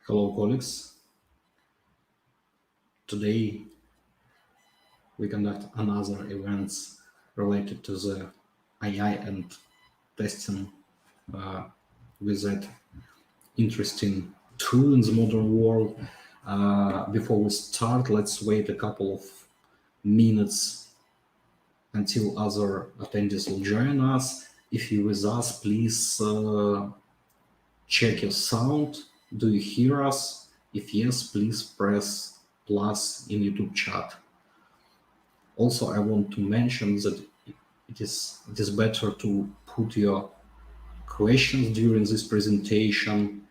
Hello, colleagues. Today we conduct another events related to the AI and testing with that interesting tool in the modern world. Before we start, let's wait a couple of minutes until other attendees will join us. If you're with us, please check your sound. Do you hear us? If yes, please press plus in YouTube chat. Also, I want to mention that it is better to put your questions during this presentation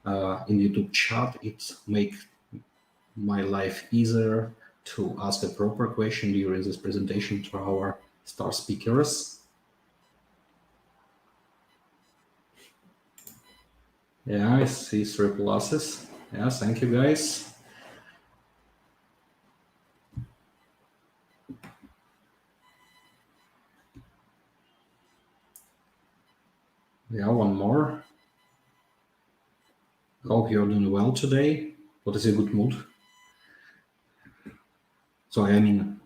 in YouTube chat. It makes my life easier to ask a proper question during this presentation to our star speakers. Yeah, I see 3 pluses. Yeah, thank you guys. Yeah, one more. Hope you're doing well today. What is your good mood? So, I mean,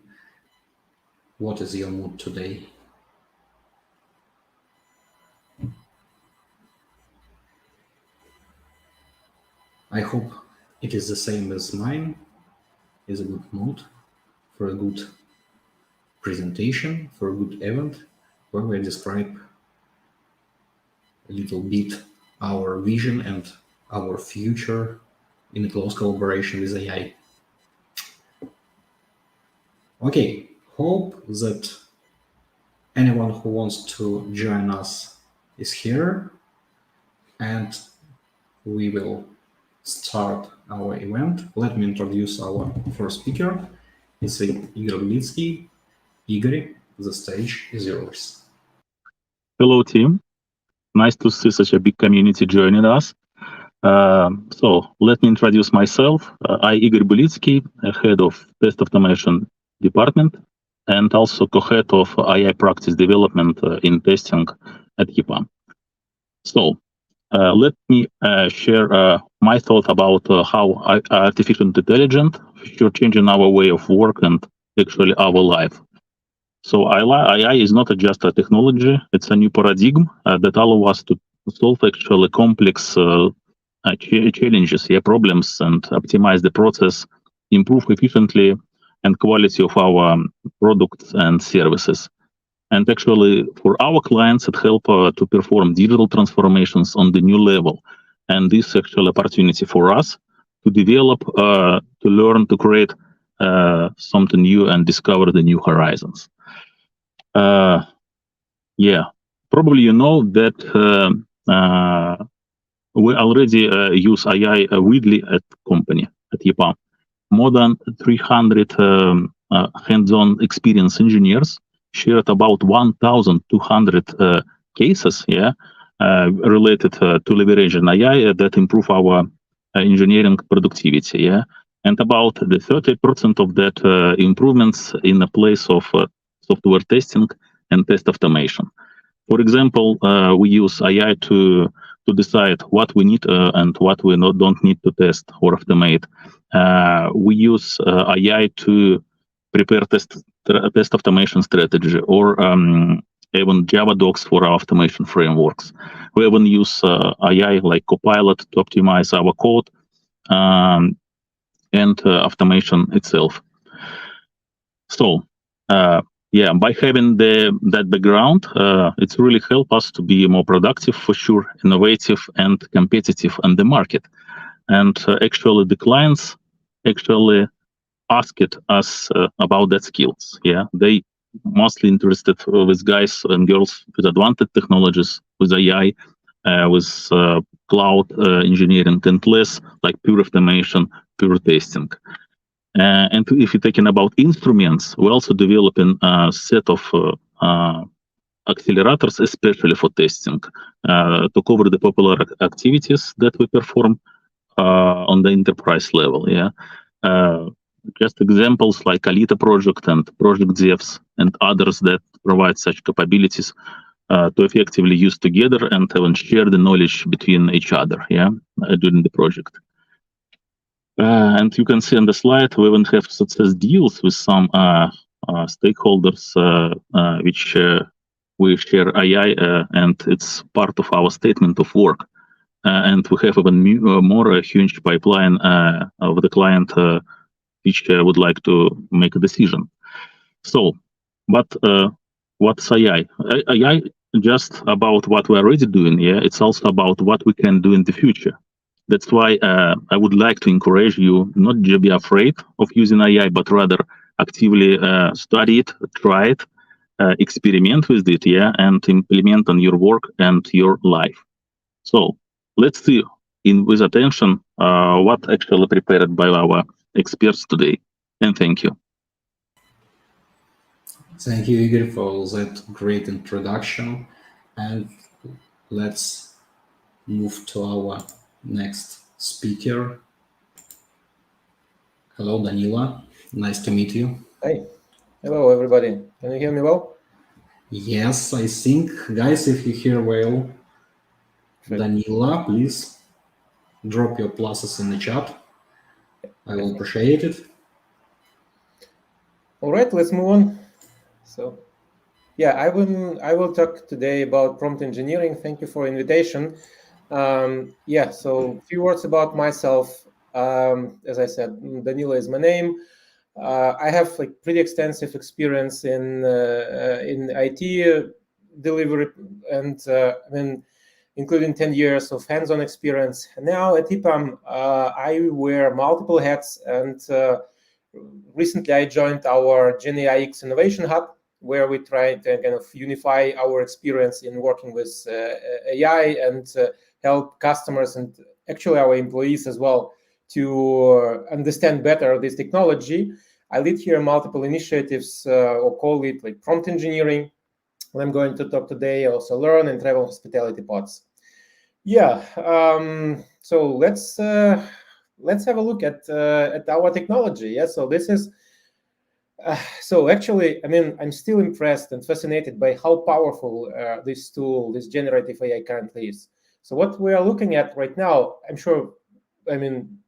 what is your mood today? I hope it is the same as mine. Is a good mood for a good presentation, for a good event, where we describe a little bit our vision and our future in close collaboration with AI. Okay, hope that anyone who wants to join us is here, and we will start our event. Let me introduce our first speaker. It's Igor Belitsky. Igor, the stage is yours. Hello, team. Nice to see such a big community joining us. So let me introduce myself. I Igor Belitsky, head of test automation department, and also co-head of AI practice development in testing at C.R.E.A.T.E. So let me share my thought about how artificial intelligence is changing our way of work and actually our life. So AI is not just a technology, it's a new paradigm that allows us to solve actually complex challenges, problems, and optimize the process, improve efficiently and quality of our products and services. And actually, for our clients, it helps to perform digital transformations on the new level. And this actual opportunity for us to develop, to learn, to create something new and discover the new horizons. Probably you know that we already use AI widely at company, at C.R.E.A.T.E. More than 300 hands-on experienced engineers shared about 1,200 cases, related to leveraging AI that improve our engineering productivity, and about the 30% of that improvements in the place of software testing and test automation. For example, we use AI to decide what we need and what we don't need to test or automate. We use AI to prepare test automation strategy, or even Java docs for our automation frameworks. We even use AI like Copilot to optimize our code and automation itself. So, by having that background, it's really helped us to be more productive, for sure, innovative and competitive on the market. And actually, the clients actually asked us about that skills. They mostly interested with guys and girls with advanced technologies, with AI, with cloud engineering, and less like pure automation, pure testing. And if you're talking about instruments, we're also developing a set of accelerators, especially for testing, to cover the popular activities that we perform on the enterprise level. Just examples like C.R.E.A.T.E project and project devs and others that provide such capabilities to effectively use together and even share the knowledge between each other during the project. And you can see on the slide we even have success deals with some stakeholders which we share AI, and it's part of our statement of work. And we have even more huge pipeline of the client which would like to make a decision. So, but what's AI? AI just about what we're already doing. Yeah, it's also about what we can do in the future. That's why I would like to encourage you not to be afraid of using AI, but rather actively study it, try it, experiment with it, yeah, and implement on your work and your life. So let's see with attention what actually prepared by our experts today. And thank you. Thank you, Igor, for that great introduction. And let's move to our next speaker. Hello, Danila. Nice to meet you. Hi. Hello, everybody. Can you hear me well? Yes, I think, guys, if you hear well, Danila, please drop your pluses in the chat. I will appreciate it. All right, let's move on. So, yeah, I will talk today about prompt engineering. Thank you for invitation. Yeah, so a few words about myself. As I said, Danila is my name. I have like pretty extensive experience in IT delivery, and including 10 years of hands-on experience. Now at EPAM, I wear multiple hats, and recently I joined our GenAIX Innovation Hub, where we try to kind of unify our experience in working with AI and help customers and actually our employees as well to understand better this technology. I lead here multiple initiatives, or call it like prompt engineering. I'm going to talk today also learn and travel hospitality pods. Yeah, so let's have a look at our technology. Yeah, so this is so actually, I mean, I'm still impressed and fascinated by how powerful this tool, this generative AI, currently is. So what we are looking at right now, I'm sure, I mean,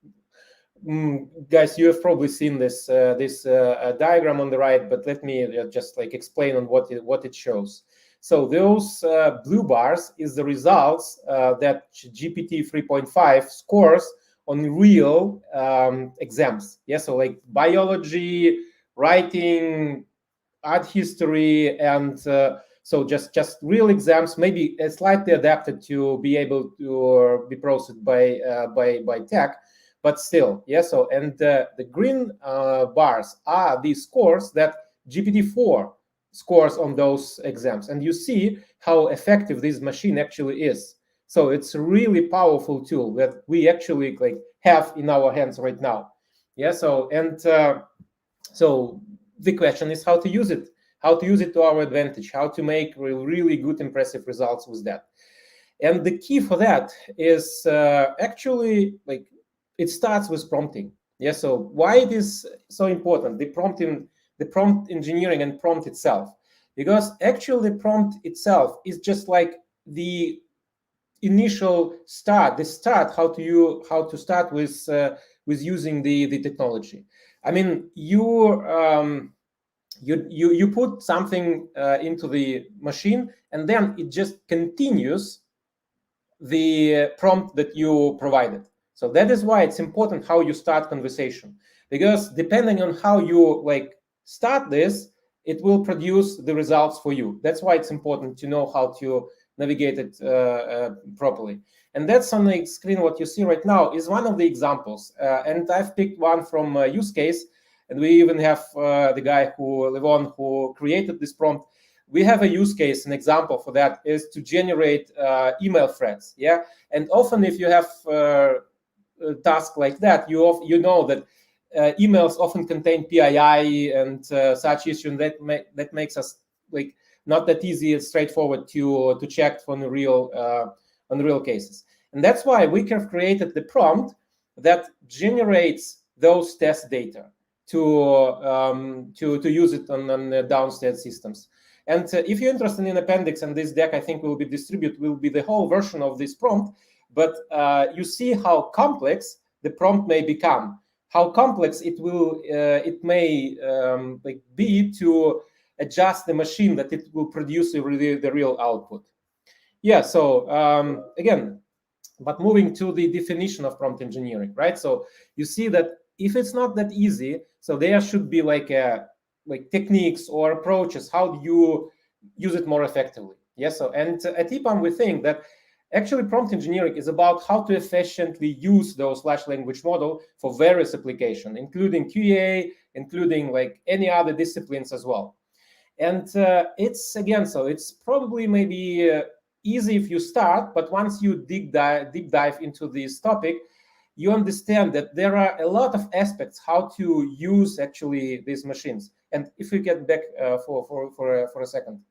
guys, you have probably seen this diagram on the right, but let me just like explain on what it shows. So those blue bars is the results that GPT 3.5 scores on real exams. Yeah, so like biology, writing, art history, and so just real exams, maybe slightly adapted to be able to be processed by tech, but still, yeah. So and the green bars are the scores that GPT-4 scores on those exams, and you see how effective this machine actually is. So it's a really powerful tool that we actually like have in our hands right now. Yeah. So and so the question is how to use it, to our advantage, how to make really good, impressive results with that. And the key for that is actually like it starts with prompting. Yeah. So why it is so important, the prompt engineering and prompt itself, because actually the prompt itself is just like the initial start, how to start with using the technology. I mean, you put something into the machine, and then it just continues the prompt that you provided. So that is why it's important how you start conversation, because depending on how you like start this, it will produce the results for you. That's why it's important to know how to navigate it properly. And that's on the screen. What you see right now is one of the examples, and I've picked one from a use case, and we even have the guy Levon, who created this prompt. We have a use case, an example for that is to generate email threads. Yeah, and often if you have a task like that, you know that emails often contain PII and such issues that makes us like not that easy and straightforward to check on the real cases. And that's why we have created the prompt that generates those test data to use it on the downstairs systems. And if you're interested in appendix, and this deck I think will be distributed, will be the whole version of this prompt. But you see how complex the prompt may become, how complex it will it may like be to adjust the machine that it will produce the real output. Yeah, so again, but moving to the definition of prompt engineering, right? So you see that if it's not that easy, so there should be like techniques or approaches how you use it more effectively. Yes, so and at EPAM we think that actually prompt engineering is about how to efficiently use those large language model for various applications, including QA, including like any other disciplines as well. And it's again, so it's probably maybe easy if you start, but once you deep dive into this topic, you understand that there are a lot of aspects how to use actually these machines. And if we get back for a second,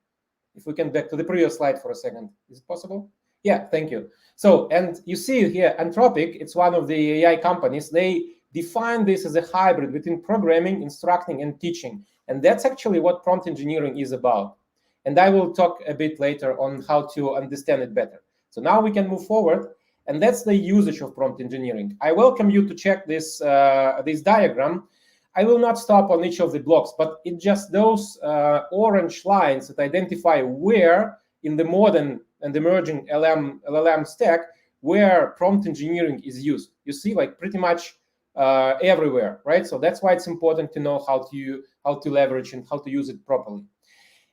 if we can back to the previous slide for a second, is it possible? Yeah, thank you. So, and you see here, Anthropic, it's one of the AI companies. They define this as a hybrid between programming, instructing, and teaching. And that's actually what prompt engineering is about. And I will talk a bit later on how to understand it better. So now we can move forward. And that's the usage of prompt engineering. I welcome you to check this, this diagram. I will not stop on each of the blocks, but it's just those orange lines that identify where in the modern and emerging LLM stack, where prompt engineering is used. You see, like pretty much everywhere, right? So that's why it's important to know how to leverage and how to use it properly.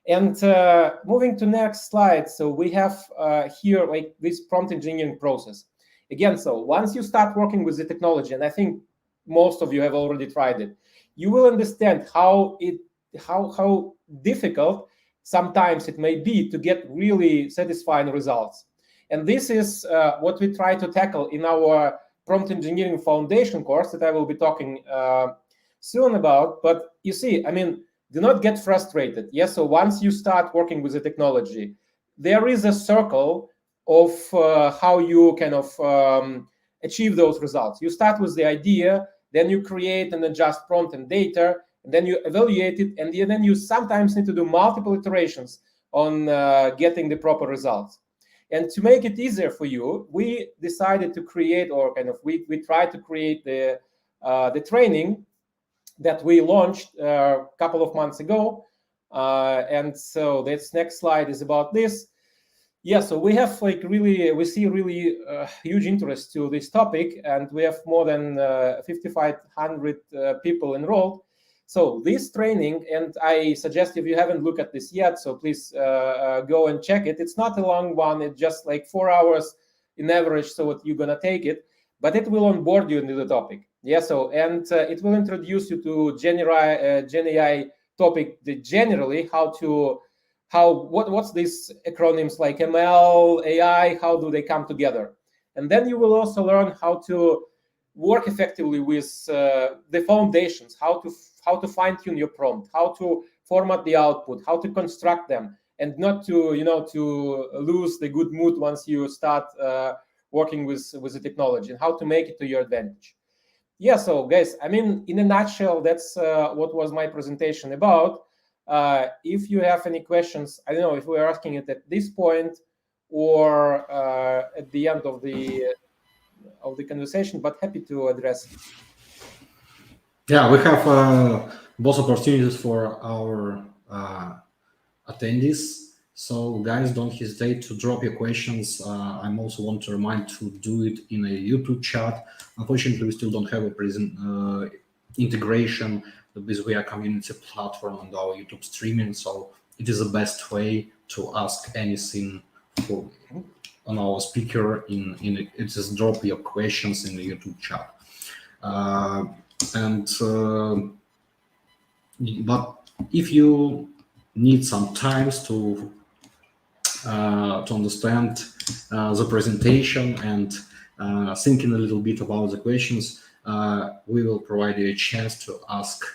And moving to next slide, so we have here like this prompt engineering process. Again, so once you start working with the technology, and I think most of you have already tried it, you will understand how difficult sometimes it may be to get really satisfying results. And this is what we try to tackle in our prompt engineering foundation course that I will be talking soon about. But you see, I mean, do not get frustrated. Yes, so once you start working with the technology, there is a circle of how you kind of achieve those results. You start with the idea, then you create and adjust prompt and data, and then you evaluate it, and then you sometimes need to do multiple iterations on getting the proper results. And to make it easier for you, we decided to create, or kind of we tried to create the training that we launched a couple of months ago. And so this next slide is about this. Yeah, so we have like we see really huge interest to this topic, and we have more than 5,500 people enrolled. So this training, and I suggest if you haven't looked at this yet, so please go and check it. It's not a long one, it's just like 4 hours in average, so what you're gonna take it, but it will onboard you into the topic. Yeah, so, and it will introduce you to Gen AI topic, generally what's these acronyms like ML, AI, how do they come together? And then you will also learn how to work effectively with the foundations, how to fine-tune your prompt, how to format the output, how to construct them, and not to to lose the good mood once you start working with the technology, and how to make it to your advantage. Yeah, so guys, I mean, in a nutshell, that's what was my presentation about. If you have any questions, I don't know if we're asking it at this point or at the end of the conversation, but happy to address it. Yeah, we have both opportunities for our attendees. So guys, don't hesitate to drop your questions. I also want to remind to do it in a YouTube chat. Unfortunately, we still don't have a integration with VR community platform and our YouTube streaming. So it is the best way to ask anything on our speaker. It just drop your questions in the YouTube chat. But if you need some time to understand the presentation and thinking a little bit about the questions, we will provide you a chance to ask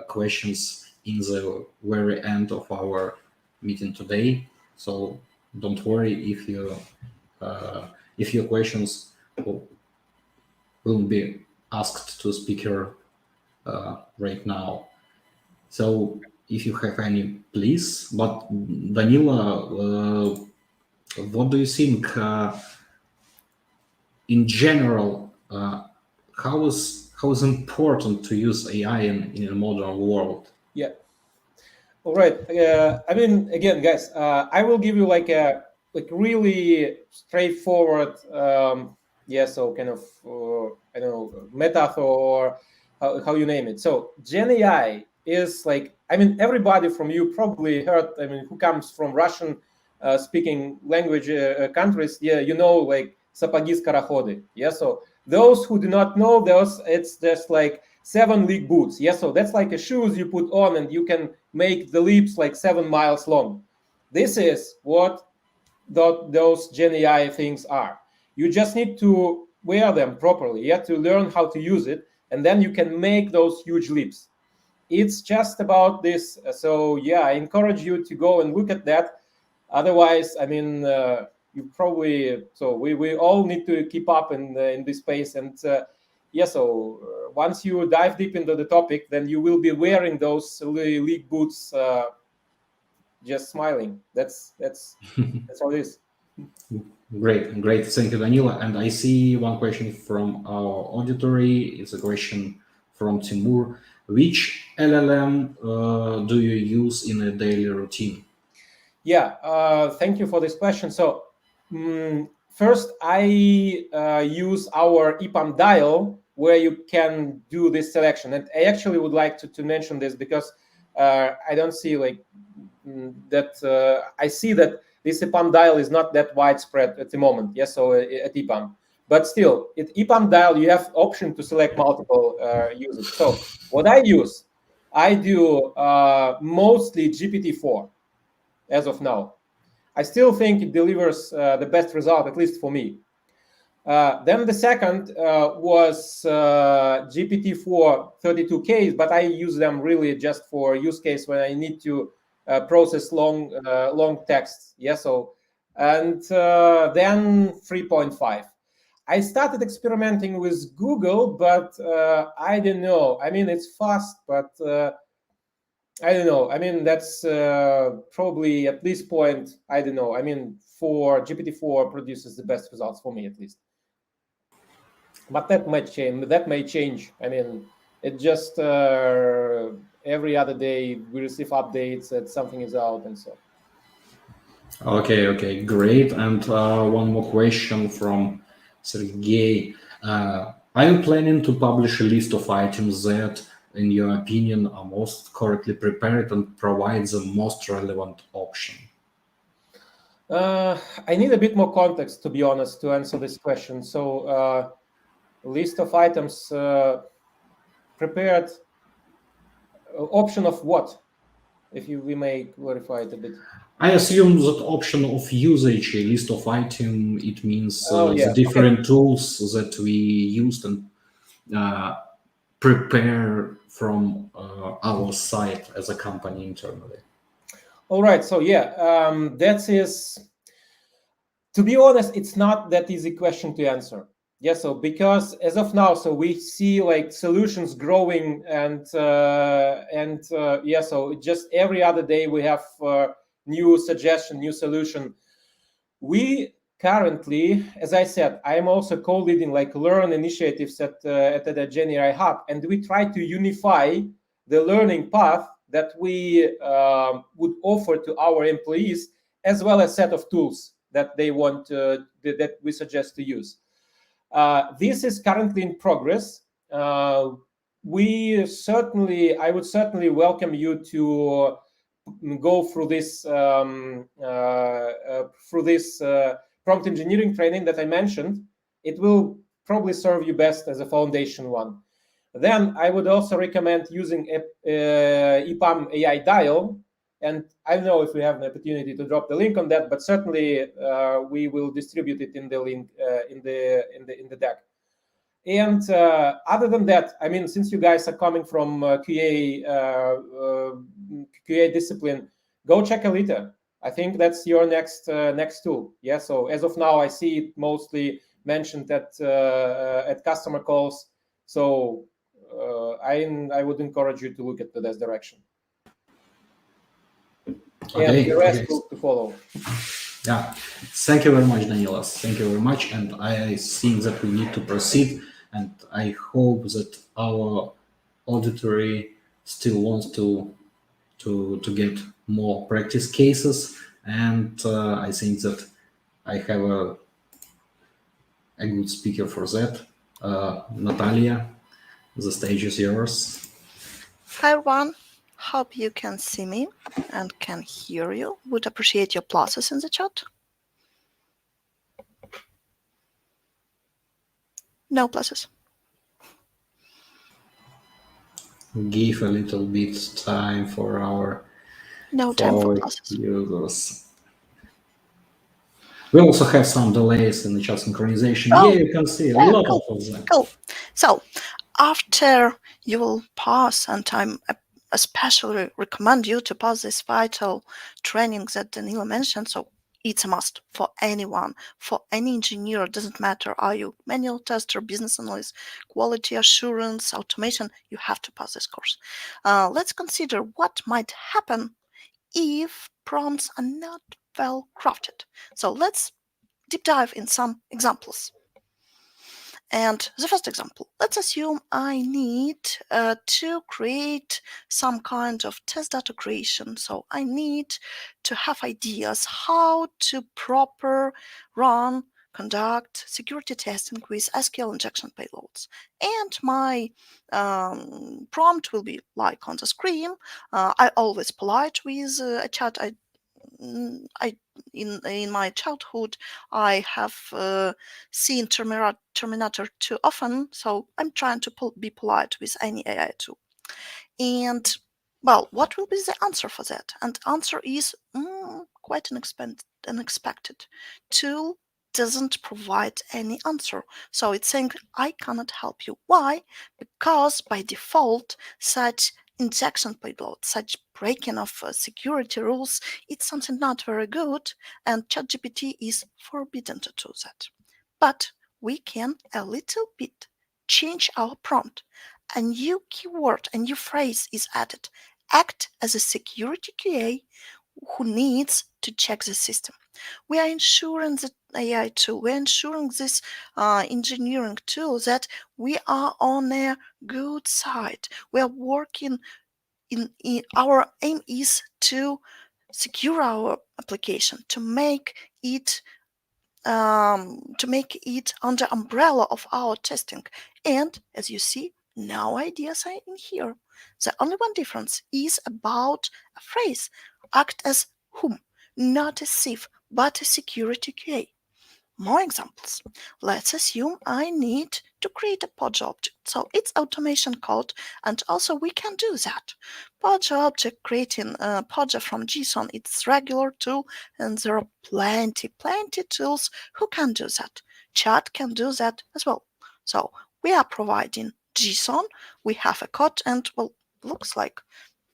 questions in the very end of our meeting today. So don't worry if your questions will be asked to the speaker right now. So if you have any, please. But Danila, what do you think in general? How how is important to use AI in a modern world? Yeah. All right. I mean, again, guys, I will give you like a really straightforward, so kind of I don't know, metaphor or how you name it. So Gen AI is like, I mean, everybody from you probably heard. I mean, who comes from Russian speaking language countries? Yeah, you know, like сапоги скороходы. Yeah, so those who do not know those, it's just like 7 league boots. Yeah, so that's like a shoes you put on and you can make the leaps like 7 miles long. This is what those Gen AI things are. You just need to wear them properly. You have to learn how to use it, and then you can make those huge leaps. It's just about this. So yeah, I encourage you to go and look at that. Otherwise, I mean, you probably, so we all need to keep up in this space. And once you dive deep into the topic, then you will be wearing those league boots, just smiling. That's all it is. Great. Thank you, Danila. And I see one question from our auditory. It's a question from Timur. Which LLM do you use in a daily routine? Yeah, thank you for this question. So first, I use our EPAM dial where you can do this selection. And I actually would like to mention this because I don't see like that. I see that this EPAM dial is not that widespread at the moment. Yes, so at EPAM. But still, at EPAM dial, you have option to select multiple users. So what I use, I do mostly GPT-4 as of now. I still think it delivers the best result, at least for me. Then the second was GPT-4 32Ks, but I use them really just for use case when I need to process long texts. Yeah, so and then 3.5. I started experimenting with Google, but I don't know. I mean, it's fast, but I don't know. I mean, that's probably at this point, I don't know. I mean, for GPT-4 produces the best results for me, at least. But that might change. That may change. I mean, it just every other day we receive updates that something is out and so. Okay, great. And one more question from Sergey. Are you planning to publish a list of items that, in your opinion, are most correctly prepared and provide the most relevant option? I need a bit more context, to be honest, to answer this question. So, list of items prepared, option of what? If we may clarify it a bit. I assume that option of usage, a list of item, it means the different tools that we used and prepare from our side as a company internally. All right. So that is, to be honest, it's not that easy question to answer. Yeah. So because as of now, so we see like solutions growing and so just every other day we have new suggestion, new solution. We currently, as I said, I'm also co-leading like learn initiatives at the Gen AI Hub, and we try to unify the learning path that we would offer to our employees, as well as set of tools that they want that we suggest to use. This is currently in progress. I would certainly welcome you to go through this prompt engineering training that I mentioned. It will probably serve you best as a foundation one. Then I would also recommend using EPAM AI dial, and I don't know if we have an opportunity to drop the link on that, but certainly we will distribute it in the link in the deck. And other than that, I mean, since you guys are coming from QA discipline, go check Alita. I think that's your next tool. Yeah. So as of now, I see it mostly mentioned at customer calls. So I would encourage you to look at this direction. And the rest will to follow. Yeah, thank you very much, Daniela. Thank you very much. And I think that we need to proceed and I hope that our auditory still wants to get more practice cases, and I think that I have a good speaker for that. Natalia, the stage is yours. Hi everyone, hope you can see me and can hear you. Would appreciate your pluses in the chat. No pluses. Give a little bit time for our No time for pluses. users. We also have some delays in the chat synchronization. Oh, Yeah, you can see a yeah, lot cool, of them. cool. So, after you will pass, and I'm especially recommend you to pass this vital training that Danilo mentioned. So it's a must for anyone, for any engineer. It doesn't matter, are you manual tester, business analyst, quality assurance, automation, you have to pass this course. Let's consider what might happen if prompts are not well crafted. So let's deep dive in some examples. And the first example, let's assume I need to create some kind of test data creation. So I need to have ideas how to proper run, conduct security testing with SQL injection payloads. And my prompt will be like on the screen. I always polite with a chat. I in my childhood I have seen Terminator too often, so I'm trying to be polite with any AI tool. And well, what will be the answer for that? And answer is quite unexpected. Tool doesn't provide any answer. So it's saying, I cannot help you. Why? Because by default, such injection payload, such breaking of security rules, it's something not very good, and ChatGPT is forbidden to do that. But we can a little bit change our prompt. A new keyword, a new phrase is added. Act as a security QA who needs to check the system. We are ensuring that AI tool, we're ensuring this engineering tool that we are on a good side. We are working in our aim is to secure our application, to make it under umbrella of our testing. And as you see, no ideas are in here. The only one difference is about a phrase. Act as whom, not a thief, but a security QA. More examples. Let's assume I need to create a Podge object. So it's automation code, and also we can do that. Podge object, creating a Podge from JSON, it's regular tool, and there are plenty tools who can do that. Chat can do that as well. So we are providing JSON, we have a code, and well, looks like,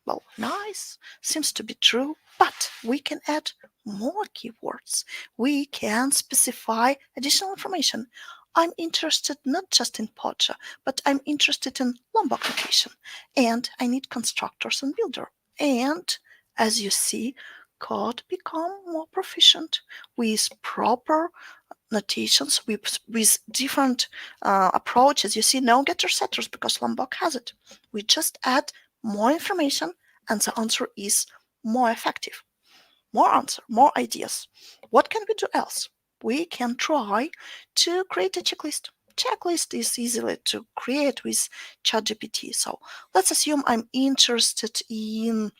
well, nice, seems to be true, but we can add more keywords. We can specify additional information. I'm interested not just in Podge, but I'm interested in Lombok location, and I need constructors and builder. And as you see, code become more proficient with proper notations, with different approaches. You see, no getter setters because Lombok has it. We just add more information, and the answer is more effective. More answer, more ideas. What can we do else? We can try to create a checklist. Checklist is easily to create with ChatGPT. So let's assume I'm interested in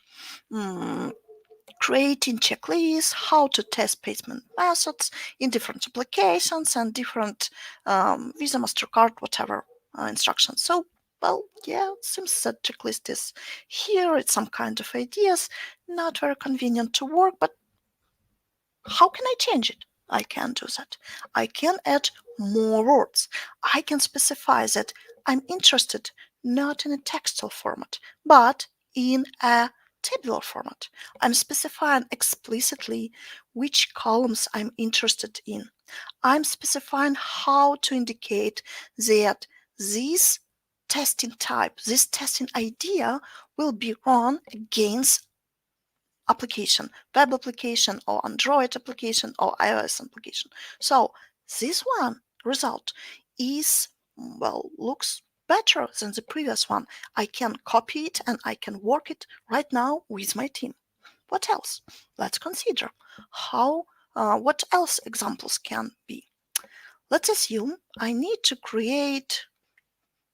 creating checklists, how to test payment methods in different applications and different Visa, MasterCard, whatever instructions. So, well, yeah, it seems that checklist is here. It's some kind of ideas, not very convenient to work, but how can I change it? I can do that. I can add more words. I can specify that I'm interested not in a textual format, but in a tabular format. I'm specifying explicitly which columns I'm interested in. I'm specifying how to indicate that this testing type, this testing idea will be run against application, web application or Android application or iOS application. So this one result is well, looks better than the previous one. I can copy it and I can work it right now with my team. What else? Let's consider what else examples can be. Let's assume I need to create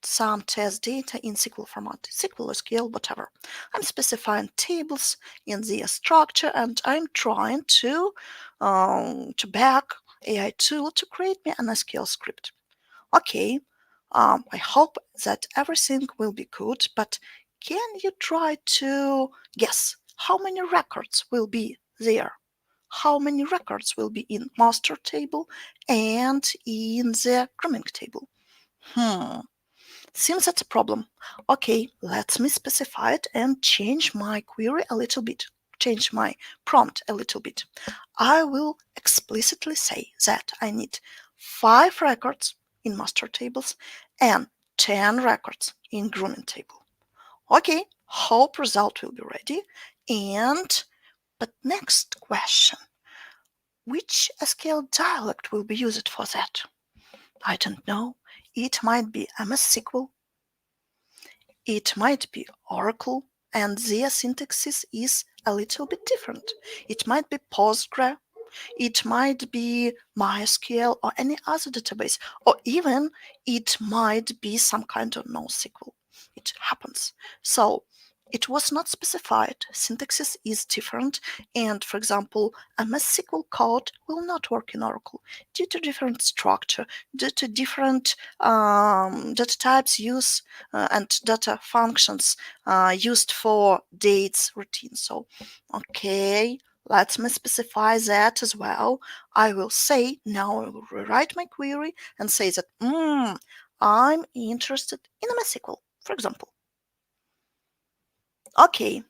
some test data in SQL format, SQL, SQL, whatever. I'm specifying tables in the structure, and I'm trying to back AI tool to create me an SQL script. Okay, I hope that everything will be good, but can you try to guess how many records will be there? How many records will be in master table and in the grooming table? Seems that's a problem. Okay, let me specify it and change my query a little bit, change my prompt a little bit. I will explicitly say that I need 5 records in master tables and 10 records in grooming table. Okay, hope result will be ready. But next question, which SQL dialect will be used for that? I don't know. It might be MS SQL. It might be Oracle, and their syntaxes is a little bit different. It might be Postgre, it might be MySQL or any other database, or even it might be some kind of NoSQL. It happens. So it was not specified. Syntaxes is different, and for example, a MySQL code will not work in Oracle due to different structure, due to different data types use and data functions used for dates routines. So, okay, let me specify that as well. I will say, now I will rewrite my query and say that I'm interested in a MySQL, for example. Okay,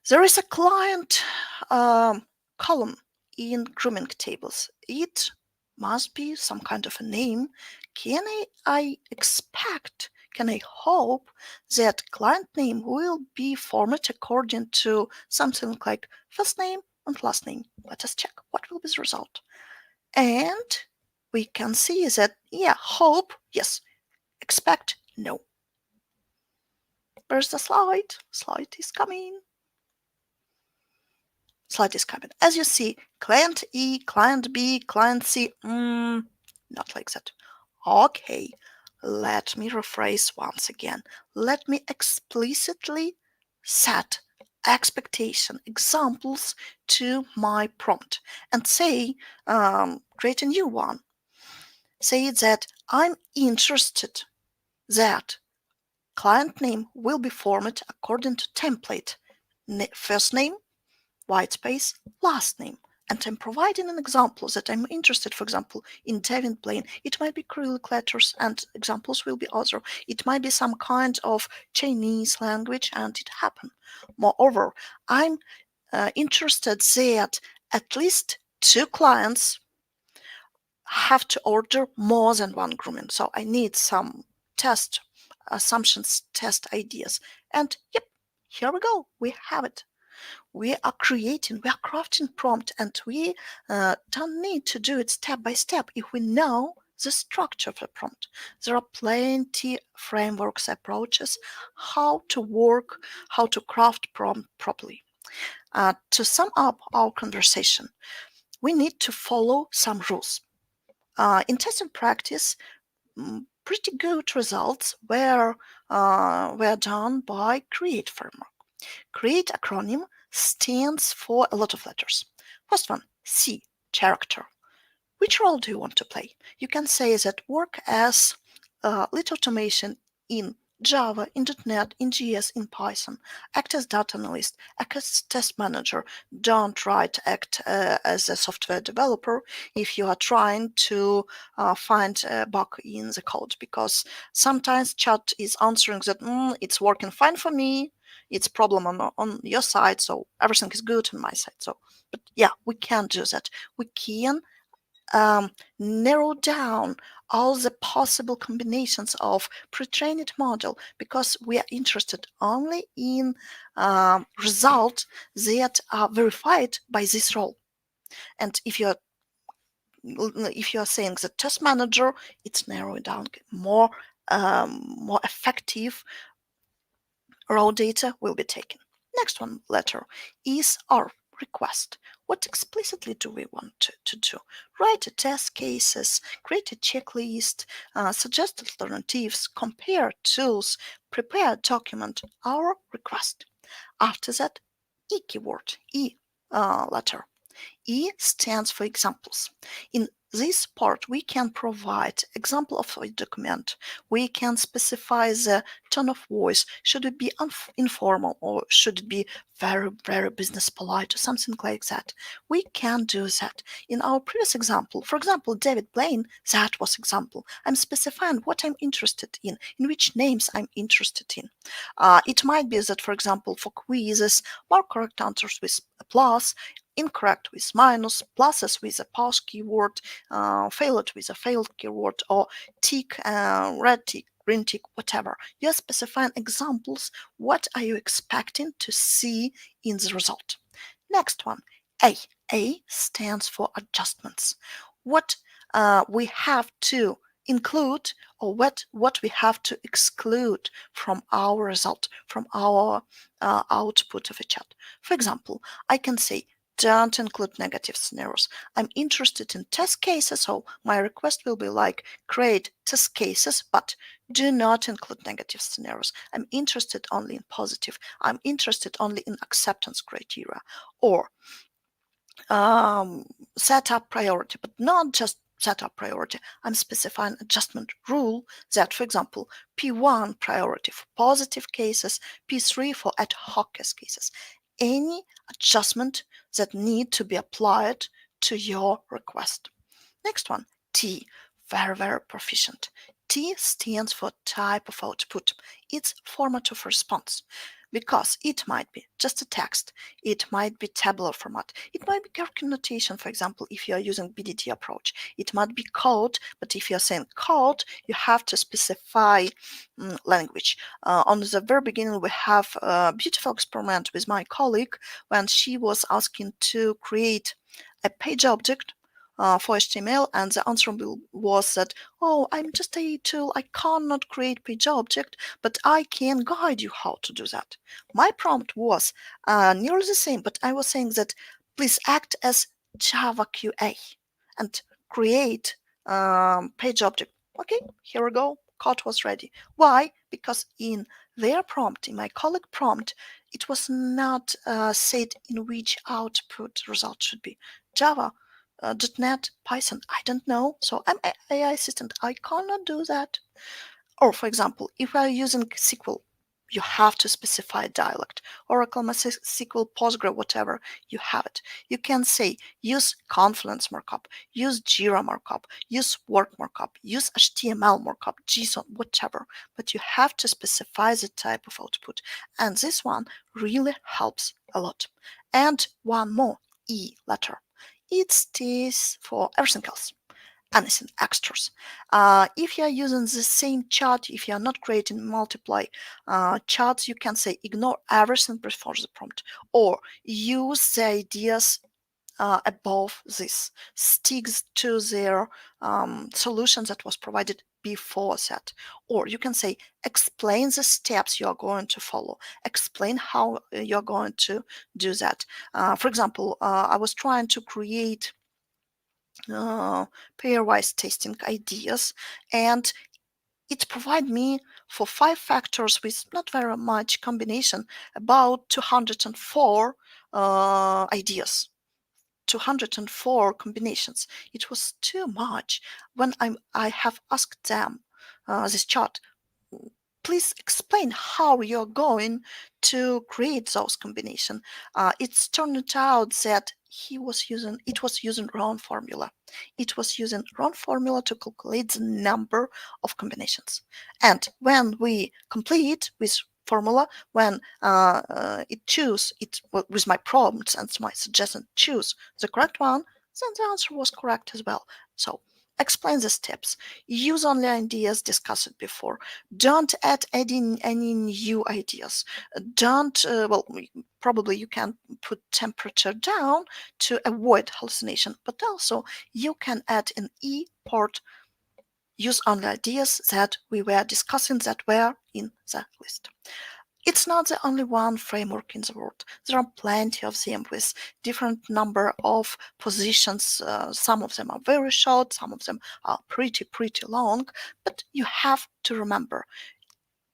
there is a client column in grooming tables. It must be some kind of a name. Can I expect, can I hope that client name will be formatted according to something like first name and last name? Let us check what will be the result. And we can see that, yeah, hope, yes, expect, no. Where's the slide? Slide is coming. Slide is coming. As you see, client E, client B, client C, not like that. Okay, let me rephrase once again. Let me explicitly set expectation examples to my prompt and say, create a new one. Say that I'm interested that client name will be formatted according to template. First name, white space, last name. And I'm providing an example that I'm interested, for example, in Devin Plain. It might be Cyrillic letters and examples will be other. It might be some kind of Chinese language and it happened. Moreover, I'm interested that at least 2 clients have to order more than 1 grooming. So I need some test assumptions, test ideas. And yep, here we go. We have it. We are crafting prompt, and we don't need to do it step by step if we know the structure of the prompt. There are plenty frameworks, approaches, how to work, how to craft prompt properly. To sum up our conversation, we need to follow some rules. In testing practice, pretty good results were done by C.R.E.A.T.E framework. C.R.E.A.T.E acronym stands for a lot of letters. First one, C, character. Which role do you want to play? You can say that work as little automation in Java, in .NET, in GS, in Python. Act as data analyst, act as test manager. Don't try to act as a software developer if you are trying to find a bug in the code, because sometimes chat is answering that it's working fine for me, it's problem on your side, so everything is good on my side. So, but yeah, we can't do that. We can narrow down all the possible combinations of pre-trained model, because we are interested only in results that are verified by this role. And if you're if you are saying the test manager, it's narrowing down more effective raw data will be taken. Next one letter is our request. What explicitly do we want to do? Write a test cases, create a checklist, suggest alternatives, compare tools, prepare a document, our request. After that, E keyword, E letter. E stands for examples. In this part, we can provide example of a document. We can specify the tone of voice. Should it be informal or should it be very, very business polite or something like that? We can do that. In our previous example, for example, David Blaine, that was example. I'm specifying what I'm interested in which names I'm interested in. It might be that, for example, for quizzes, more correct answers with a plus, incorrect with minus, pluses with a pause keyword, failed with a failed keyword, or tick, red tick, green tick, whatever. You're specifying examples. What are you expecting to see in the result? Next one, A. A stands for adjustments. What we have to include or what we have to exclude from our result, from our output of a chat. For example, I can say, don't include negative scenarios. I'm interested in test cases, so my request will be like, create test cases, but do not include negative scenarios. I'm interested only in positive. I'm interested only in acceptance criteria. Or set up priority, but not just set up priority. I'm specifying adjustment rule that, for example, P1 priority for positive cases, P3 for ad hoc cases. Any adjustment that need to be applied to your request. Next one, T, very, very proficient. T stands for type of output. It's format of response, because it might be just a text, it might be tabular format, it might be Gherkin notation, for example, if you are using BDT approach. It might be code, but if you're saying code, you have to specify language. On the very beginning, we have a beautiful experiment with my colleague when she was asking to create a page object for HTML, and the answer was that, oh, I'm just a tool, I cannot create page object, but I can guide you how to do that. My prompt was nearly the same, but I was saying that please act as Java QA and create page object. Okay, here we go. Code was ready. Why? Because in their prompt, in my colleague prompt, it was not said in which output result should be. Java, .NET, Python, I don't know. So I'm an AI assistant. I cannot do that. Or for example, if we are using SQL, you have to specify dialect. Oracle, MySQL, Postgre, whatever, you have it. You can say use Confluence markup, use Jira markup, use Word markup, use HTML markup, JSON, whatever. But you have to specify the type of output. And this one really helps a lot. And one more, E letter. It stays for everything else. Anything extras. If you are using the same chart, if you are not creating multiply charts, you can say ignore everything before the prompt, or use the ideas above this, sticks to their solution that was provided before that. Or you can say explain the steps you are going to follow, explain how you're going to do that. For example, I was trying to create pairwise testing ideas, and it provided me for 5 factors with not very much combination, about 204 ideas, 204 combinations. It was too much. When I have asked them this chart, please explain how you're going to create those combinations. It's turned out that it was using wrong formula. It was using wrong formula to calculate the number of combinations. And when we complete with formula, when it choose it with my prompts and my suggestion choose the correct one, then the answer was correct as well. So explain the steps. Use only ideas discussed before. Don't add any new ideas. Don't, probably you can put temperature down to avoid hallucination, but also you can add an E part. Use only ideas that we were discussing that were in the list. It's not the only one framework in the world. There are plenty of them with different number of positions. Some of them are very short, some of them are pretty long. But you have to remember,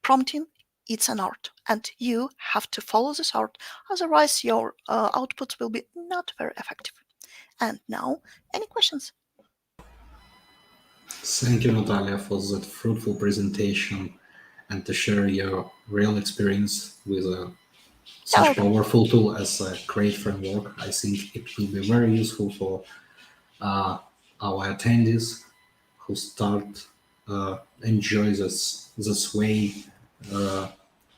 prompting, it's an art, and you have to follow this art. Otherwise, your output will be not very effective. And now, any questions? Thank you, Natalia, for that fruitful presentation and to share your real experience with such welcome. powerful tool as a C.R.E.A.T.E framework. I think it will be very useful for our attendees who start enjoy this way to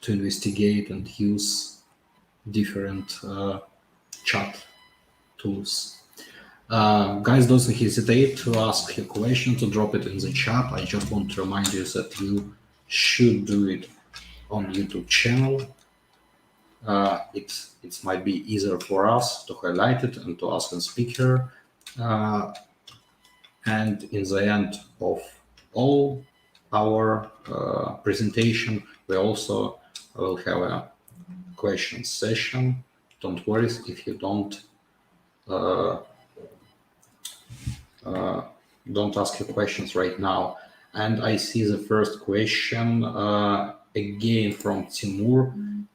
investigate and use different chat tools. Guys, don't hesitate to ask your question, to drop it in the chat. I just want to remind you that you should do it on YouTube channel. It might be easier for us to highlight it and to ask a speaker. And in the end of all our presentation, we also will have a question session. Don't worry if you don't ask your questions right now. And I see the first question again from Timur.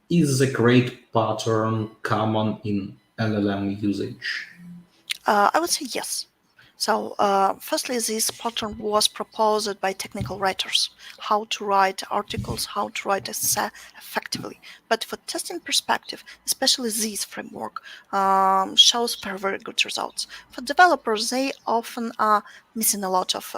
Is the C.R.E.A.T.E pattern common in LLM usage? I would say yes. So, firstly, this pattern was proposed by technical writers, how to write articles, how to write essay effectively. But for testing perspective, especially this framework shows very good results. For developers, they often are missing a lot of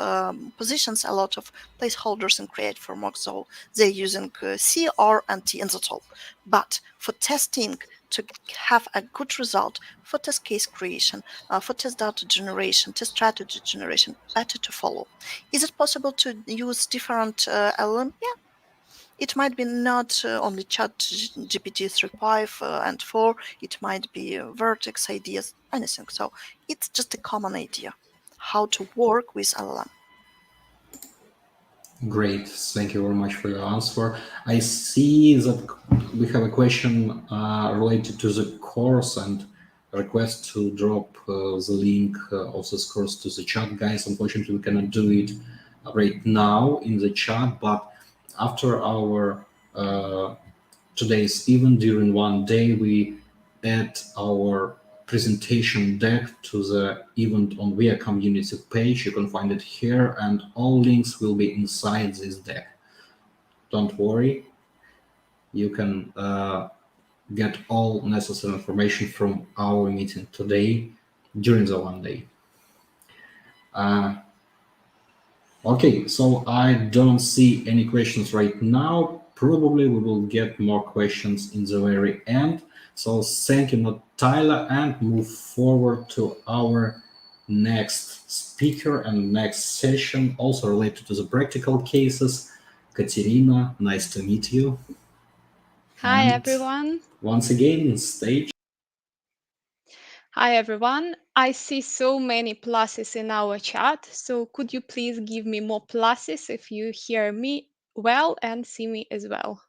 positions, a lot of placeholders in C.R.E.A.T.E framework, so they're using C.R.E.A.T.E and that's all. But for testing, to have a good result, for test case creation, for test data generation, test strategy generation, better to follow. Is it possible to use different LLM? Yeah. It might be not only Chat GPT 3.5 and 4, it might be Vertex ideas, anything. So it's just a common idea how to work with LLM. Great. Thank you very much for your answer. I see that we have a question related to the course and a request to drop the link of this course to the chat. Guys, unfortunately, we cannot do it right now in the chat, but after our today's event, during one day, we add our presentation deck to the event on VIA community page. You can find it here, and all links will be inside this deck. Don't worry, you can get all necessary information from our meeting today during the one day. Okay, so I don't see any questions right now. Probably we will get more questions in the very end. So thank you, Natalia, and move forward to our next speaker and next session, also related to the practical cases. Katerina, nice to meet you. Hi, And everyone. once again, on stage. Hi, everyone. I see so many pluses in our chat. So could you please give me more pluses if you hear me well and see me as well?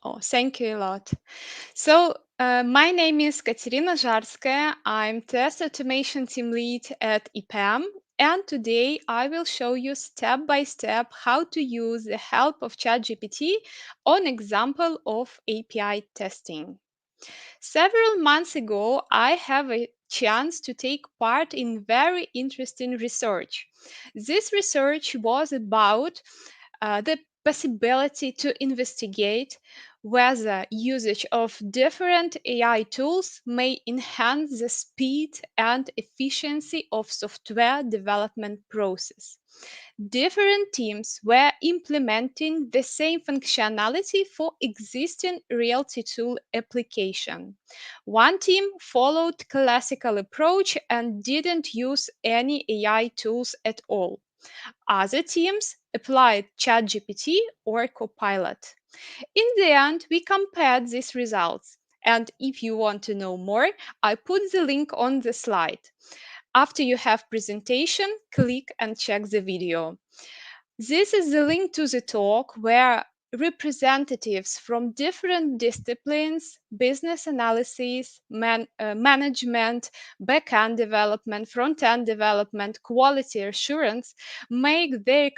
Oh, thank you a lot. So my name is Katerina Zharskaya. I'm test automation team lead at EPAM. And today I will show you step by step how to use the help of ChatGPT on example of API testing. Several months ago, I have a chance to take part in very interesting research. This research was about the possibility to investigate whether usage of different AI tools may enhance the speed and efficiency of software development process. Different teams were implementing the same functionality for existing Realty tool application. One team followed classical approach and didn't use any AI tools at all. Other teams applied ChatGPT or Copilot. In the end, we compared these results. And if you want to know more, I put the link on the slide. After you have presentation, click and check the video. This is the link to the talk where representatives from different disciplines, business analysis, management, back-end development, front-end development, quality assurance, make their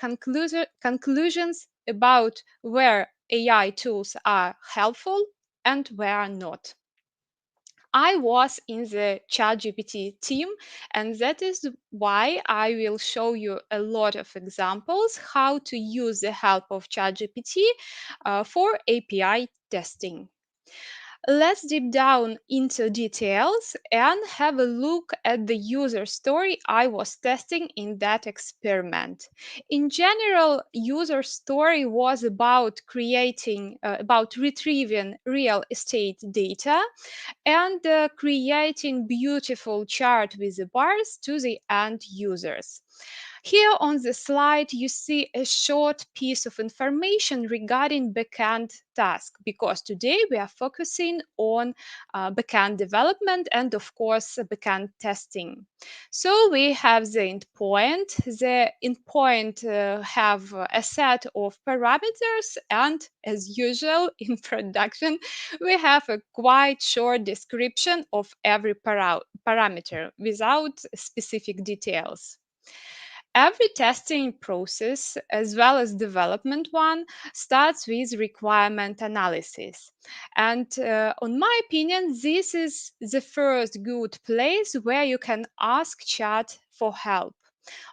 conclusions about where AI tools are helpful and where not. I was in the ChatGPT team, and that is why I will show you a lot of examples how to use the help of ChatGPT for API testing. Let's deep down into details and have a look at the user story I was testing in that experiment. In general, user story was about about retrieving real estate data and creating beautiful chart with the bars to the end users. Here on the slide, you see a short piece of information regarding backend task because today we are focusing on backend development and of course backend testing. So we have the endpoint. The endpoint have a set of parameters and as usual in production, we have a quite short description of every parameter without specific details. Every testing process, as well as development one, starts with requirement analysis. And on my opinion, this is the first good place where you can ask chat for help.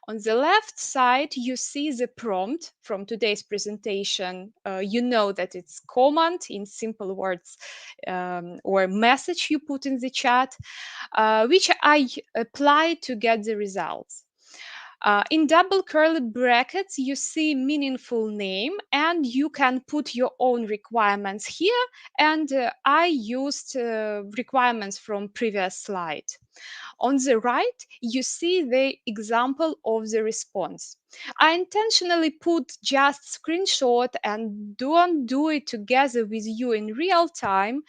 On the left side, you see the prompt from today's presentation. You know that it's command in simple words or message you put in the chat, which I apply to get the results. In double curly brackets, you see meaningful name and you can put your own requirements here. And I used requirements from previous slide. On the right, you see the example of the response. I intentionally put just screenshot and don't do it together with you in real time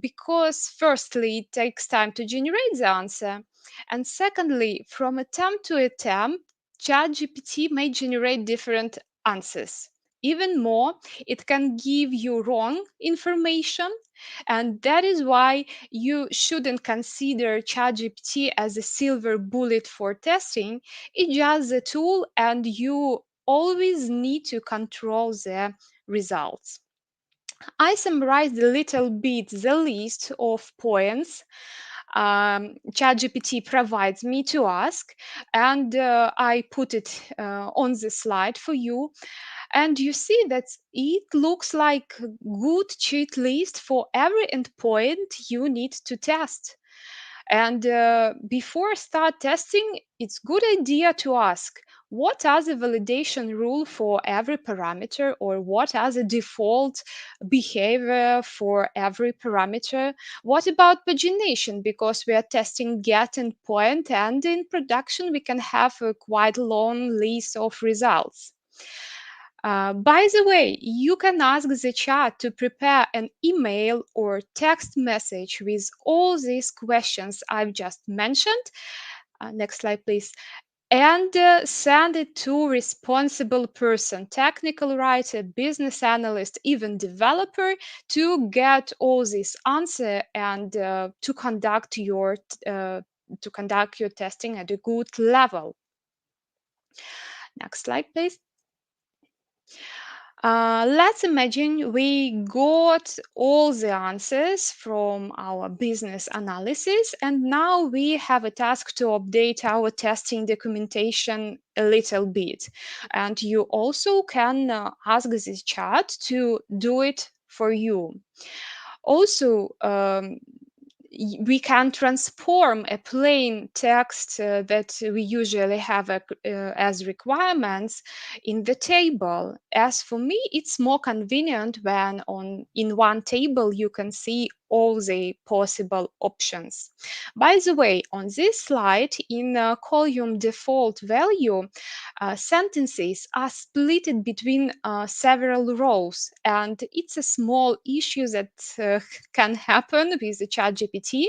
because firstly, it takes time to generate the answer. And secondly, from attempt to attempt, ChatGPT may generate different answers. Even more, it can give you wrong information, and that is why you shouldn't consider ChatGPT as a silver bullet for testing. It's just a tool, and you always need to control the results. I summarized a little bit the list of points ChatGPT provides me to ask, and I put it on the slide for you. And you see that it looks like a good cheat list for every endpoint you need to test. And before start testing, it's good idea to ask what are the validation rule for every parameter or what are the default behavior for every parameter. What about pagination? Because we are testing get endpoint and in production we can have a quite long list of results. By the way, you can ask the chat to prepare an email or text message with all these questions I've just mentioned. Next slide, please. And send it to responsible person, technical writer, business analyst, even developer to get all this answer and to conduct your testing at a good level. Next slide, please. Let's imagine we got all the answers from our business analysis, and now we have a task to update our testing documentation a little bit. And you also can ask this chat to do it for you. Also, we can transform a plain text that we usually have as requirements in the table. As for me, it's more convenient when in one table you can see all the possible options. By the way, on this slide, in column default value, sentences are split between several rows, and it's a small issue that can happen with the ChatGPT.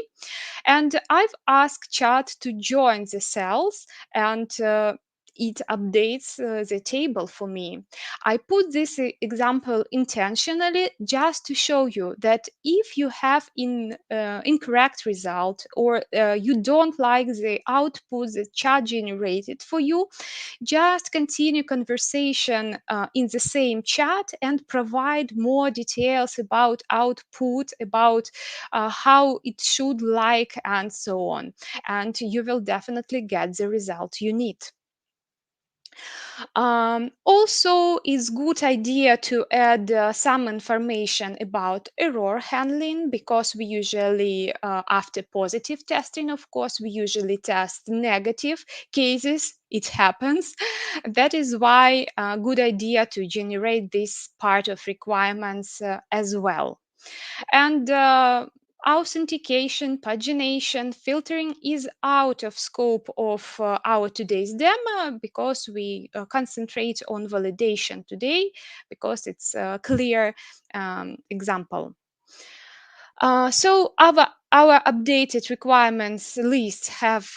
And I've asked Chat to join the cells, and it updates the table for me. I put this example intentionally just to show you that if you have incorrect result, or you don't like the output that Chat generated for you, just continue conversation in the same chat and provide more details about output, about how it should like, and so on. And you will definitely get the result you need. Also, it's good idea to add some information about error handling, because we usually, after positive testing, of course, we usually test negative cases. It happens. That is why a good idea to generate this part of requirements as well. And authentication, pagination, filtering is out of scope of our today's demo, because we concentrate on validation today, because it's a clear example. So our updated requirements list have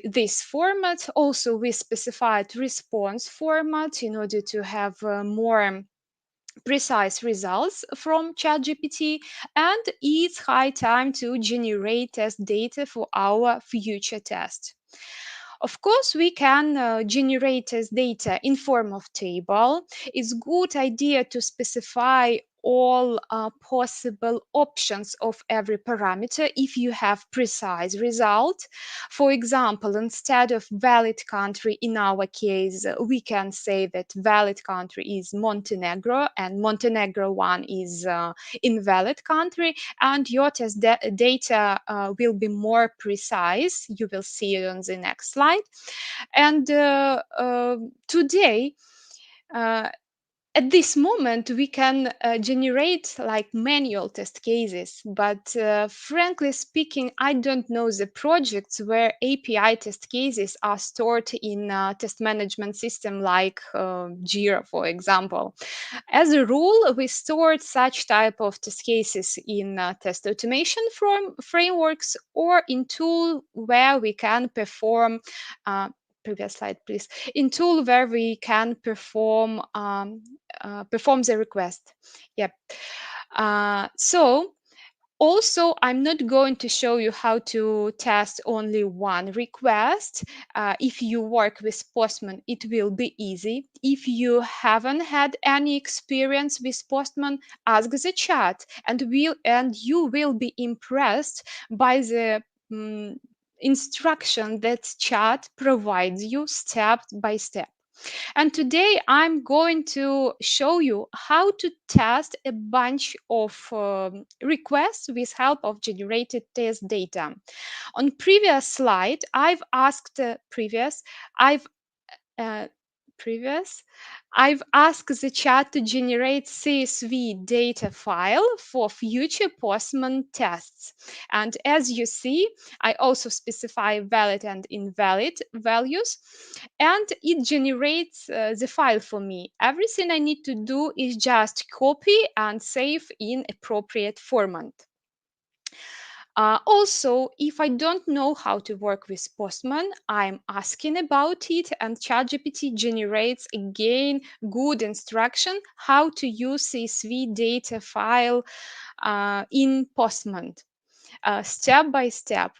this format. Also, we specified response format in order to have more precise results from ChatGPT, and it's high time to generate test data for our future test. Of course, we can generate test data in form of table. It's good idea to specify all possible options of every parameter if you have precise result. For example, instead of valid country, in our case, we can say that valid country is Montenegro, and Montenegro one is invalid country, and your test data will be more precise. You will see it on the next slide. And today, uh, at this moment, we can generate like manual test cases, but frankly speaking, I don't know the projects where API test cases are stored in a test management system like Jira, for example. As a rule, we stored such type of test cases in test automation frameworks, or in tool where we can perform previous slide, please. In tool where we can perform the request. Yep. So also, I'm not going to show you how to test only one request. If you work with Postman, it will be easy. If you haven't had any experience with Postman, ask the chat, and you will be impressed by the instruction that chat provides you step by step. And today I'm going to show you how to test a bunch of requests with help of generated test data. On previous slide, I've uh, previous, I've asked the chat to generate CSV data file for future Postman tests. And as you see, I also specify valid and invalid values, and it generates the file for me. Everything I need to do is just copy and save in appropriate format. Also, if I don't know how to work with Postman, I'm asking about it, and ChatGPT generates again good instruction how to use CSV data file in Postman, step by step.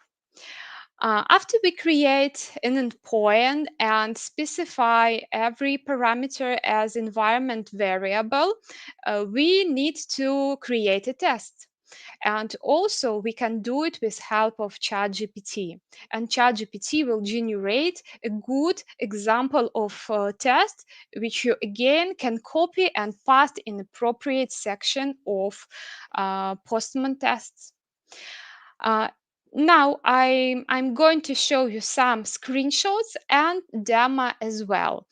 After we create an endpoint and specify every parameter as environment variable, we need to create a test. And also we can do it with help of ChatGPT. And ChatGPT will generate a good example of test, which you again can copy and paste in appropriate section of Postman tests. Uh, Now I'm going to show you some screenshots and demo as well.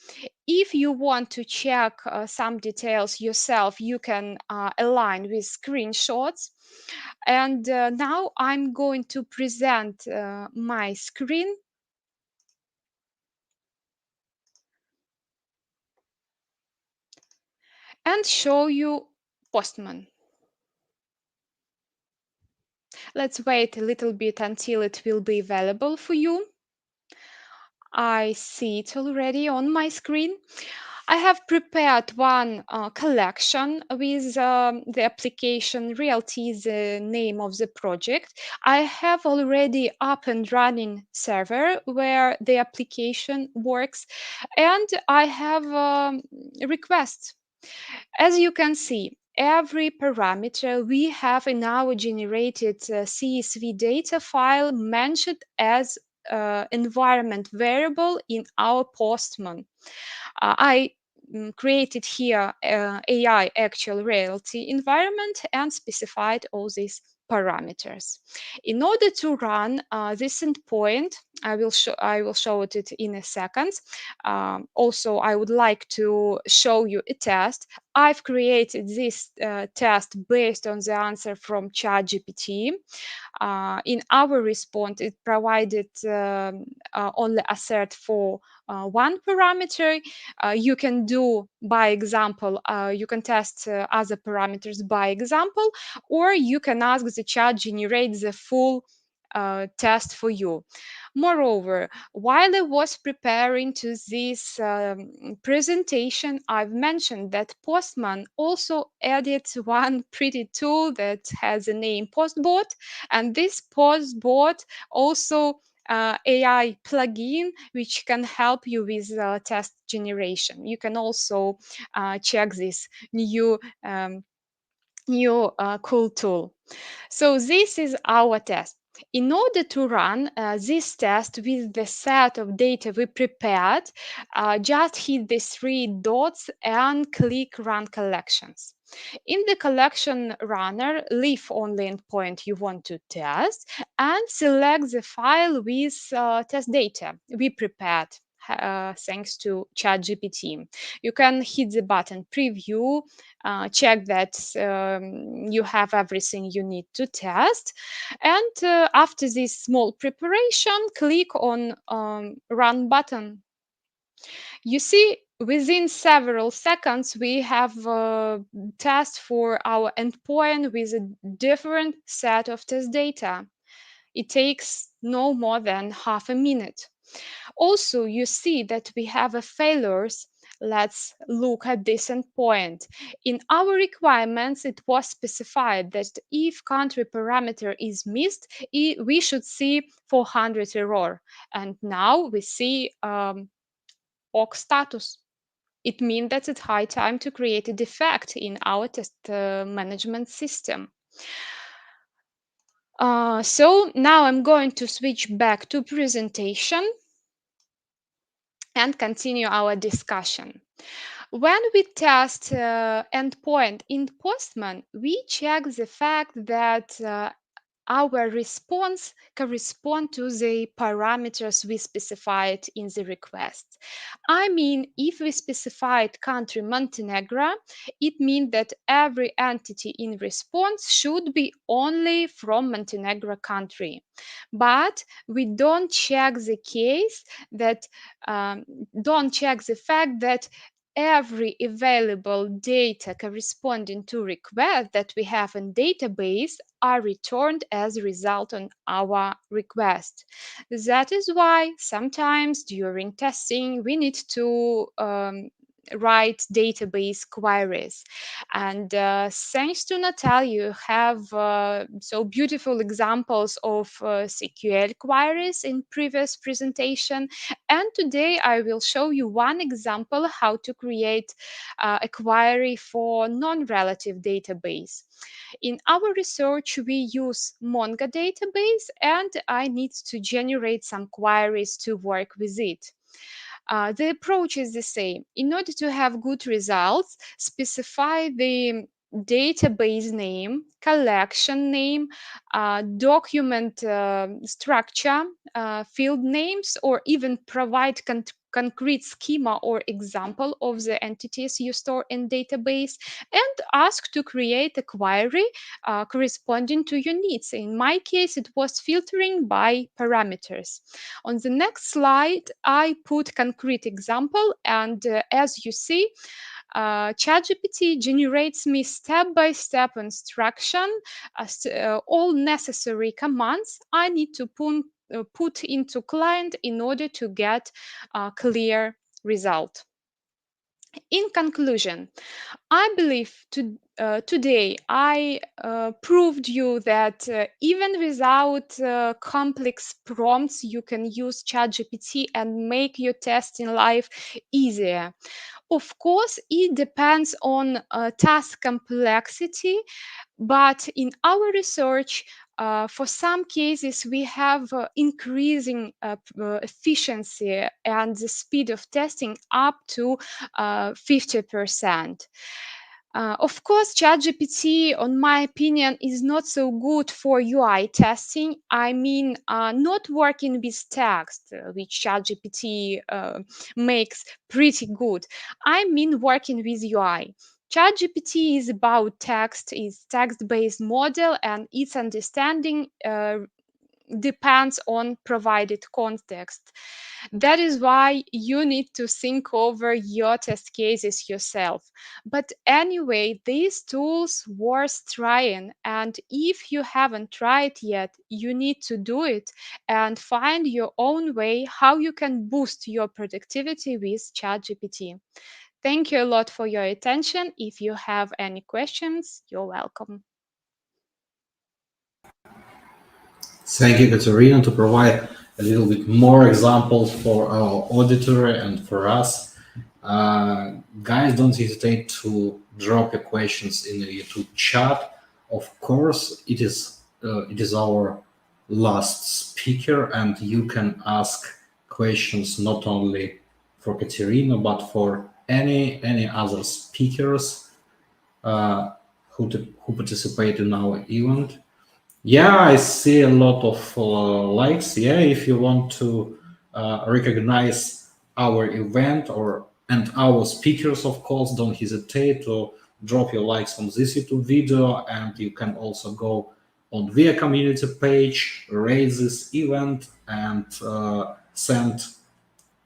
If you want to check some details yourself, you can align with screenshots. And now I'm going to present my screen and show you Postman. Let's wait a little bit until it will be available for you. I see it already on my screen. I have prepared one collection with the application C.R.E.A.T.E is the name of the project. I have already up and running server where the application works, and I have requests. As you can see, every parameter we have in our generated CSV data file mentioned as environment variable in our Postman. I created here AI actual reality environment and specified all these parameters. In order to run this endpoint, I will show it in a second. Also, I would like to show you a test. I've created this test based on the answer from ChatGPT. In our response, it provided only assert for one parameter. You can do by example, you can test other parameters by example, or you can ask the chat generate the full test for you. Moreover, while I was preparing to this presentation, I've mentioned that Postman also added one pretty tool that has a name Postbot, and this Postbot also AI plugin which can help you with test generation. You can also check this new cool tool. So this is our test. In order to run this test with the set of data we prepared, just hit the three dots and click Run Collections. In the collection runner, leave only endpoint you want to test and select the file with test data we prepared. Thanks to ChatGPT, you can hit the button Preview, check that you have everything you need to test, and after this small preparation, click on Run button. You see, within several seconds, we have a test for our endpoint with a different set of test data. It takes no more than half a minute. Also, you see that we have a failures. Let's look at this endpoint. In our requirements, it was specified that if country parameter is missed, we should see 400 error. And now we see OK status. It means that it's high time to create a defect in our test management system. So now I'm going to switch back to presentation and continue our discussion. When we test endpoint in Postman, we check the fact that our response correspond to the parameters we specified in the request. I mean, if we specified country Montenegro, it means that every entity in response should be only from Montenegro country. But we don't check the case that, don't check the fact that every available data corresponding to request that we have in database are returned as a result on our request. That is why sometimes during testing we need to write database queries. And thanks to Natalia, you have so beautiful examples of SQL queries in previous presentation. And today I will show you one example how to create a query for non-relative database. In our research, we use Mongo database, and I need to generate some queries to work with it. The approach is the same. In order to have good results, specify the database name, collection name, document structure, field names, or even provide concrete schema or example of the entities you store in database, and ask to create a query corresponding to your needs. In my case, it was filtering by parameters. On the next slide, I put concrete example, and as you see, ChatGPT generates me step-by-step instruction, all necessary commands I need to put into client in order to get a clear result. In conclusion, I believe today I proved you that even without complex prompts, you can use ChatGPT and make your testing life easier. Of course, it depends on task complexity, but in our research, for some cases, we have increasing efficiency and the speed of testing up to 50%. Of course, ChatGPT, on my opinion, is not so good for UI testing. I mean, not working with text, which ChatGPT makes pretty good. I mean, working with UI. ChatGPT is about text, is text-based model, and its understanding depends on provided context. That is why you need to think over your test cases yourself. But anyway, these tools worth trying, and if you haven't tried yet, you need to do it and find your own way how you can boost your productivity with ChatGPT. Thank you a lot for your attention. If you have any questions, you're welcome. Thank you, Katerina, to provide a little bit more examples for our auditor and for us. Guys, don't hesitate to drop your questions in the YouTube chat. Of course, it is our last speaker, and you can ask questions not only for Katerina but for any other speakers who participate in our event. Yeah, I see a lot of likes. Yeah, if you want to recognize our event and our speakers, of course, don't hesitate to drop your likes on this YouTube video, and you can also go on the community page, rate this event, and send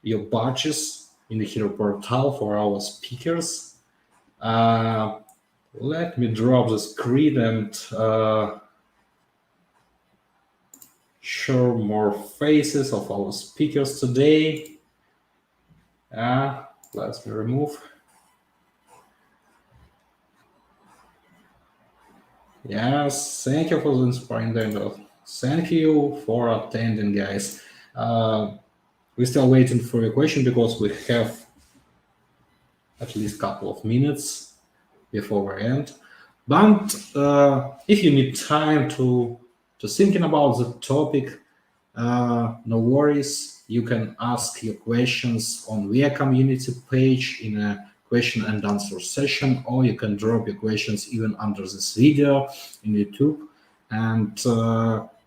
your badges in the hero portal for our speakers. Let me drop the screen and show more faces of our speakers today. Let me remove. Yes, thank you for the inspiring demo. Thank you for attending, guys. We're still waiting for your question because we have at least a couple of minutes before we end. But if you need time to thinking about the topic, no worries. You can ask your questions on the community page in a question and answer session, or you can drop your questions even under this video in YouTube, and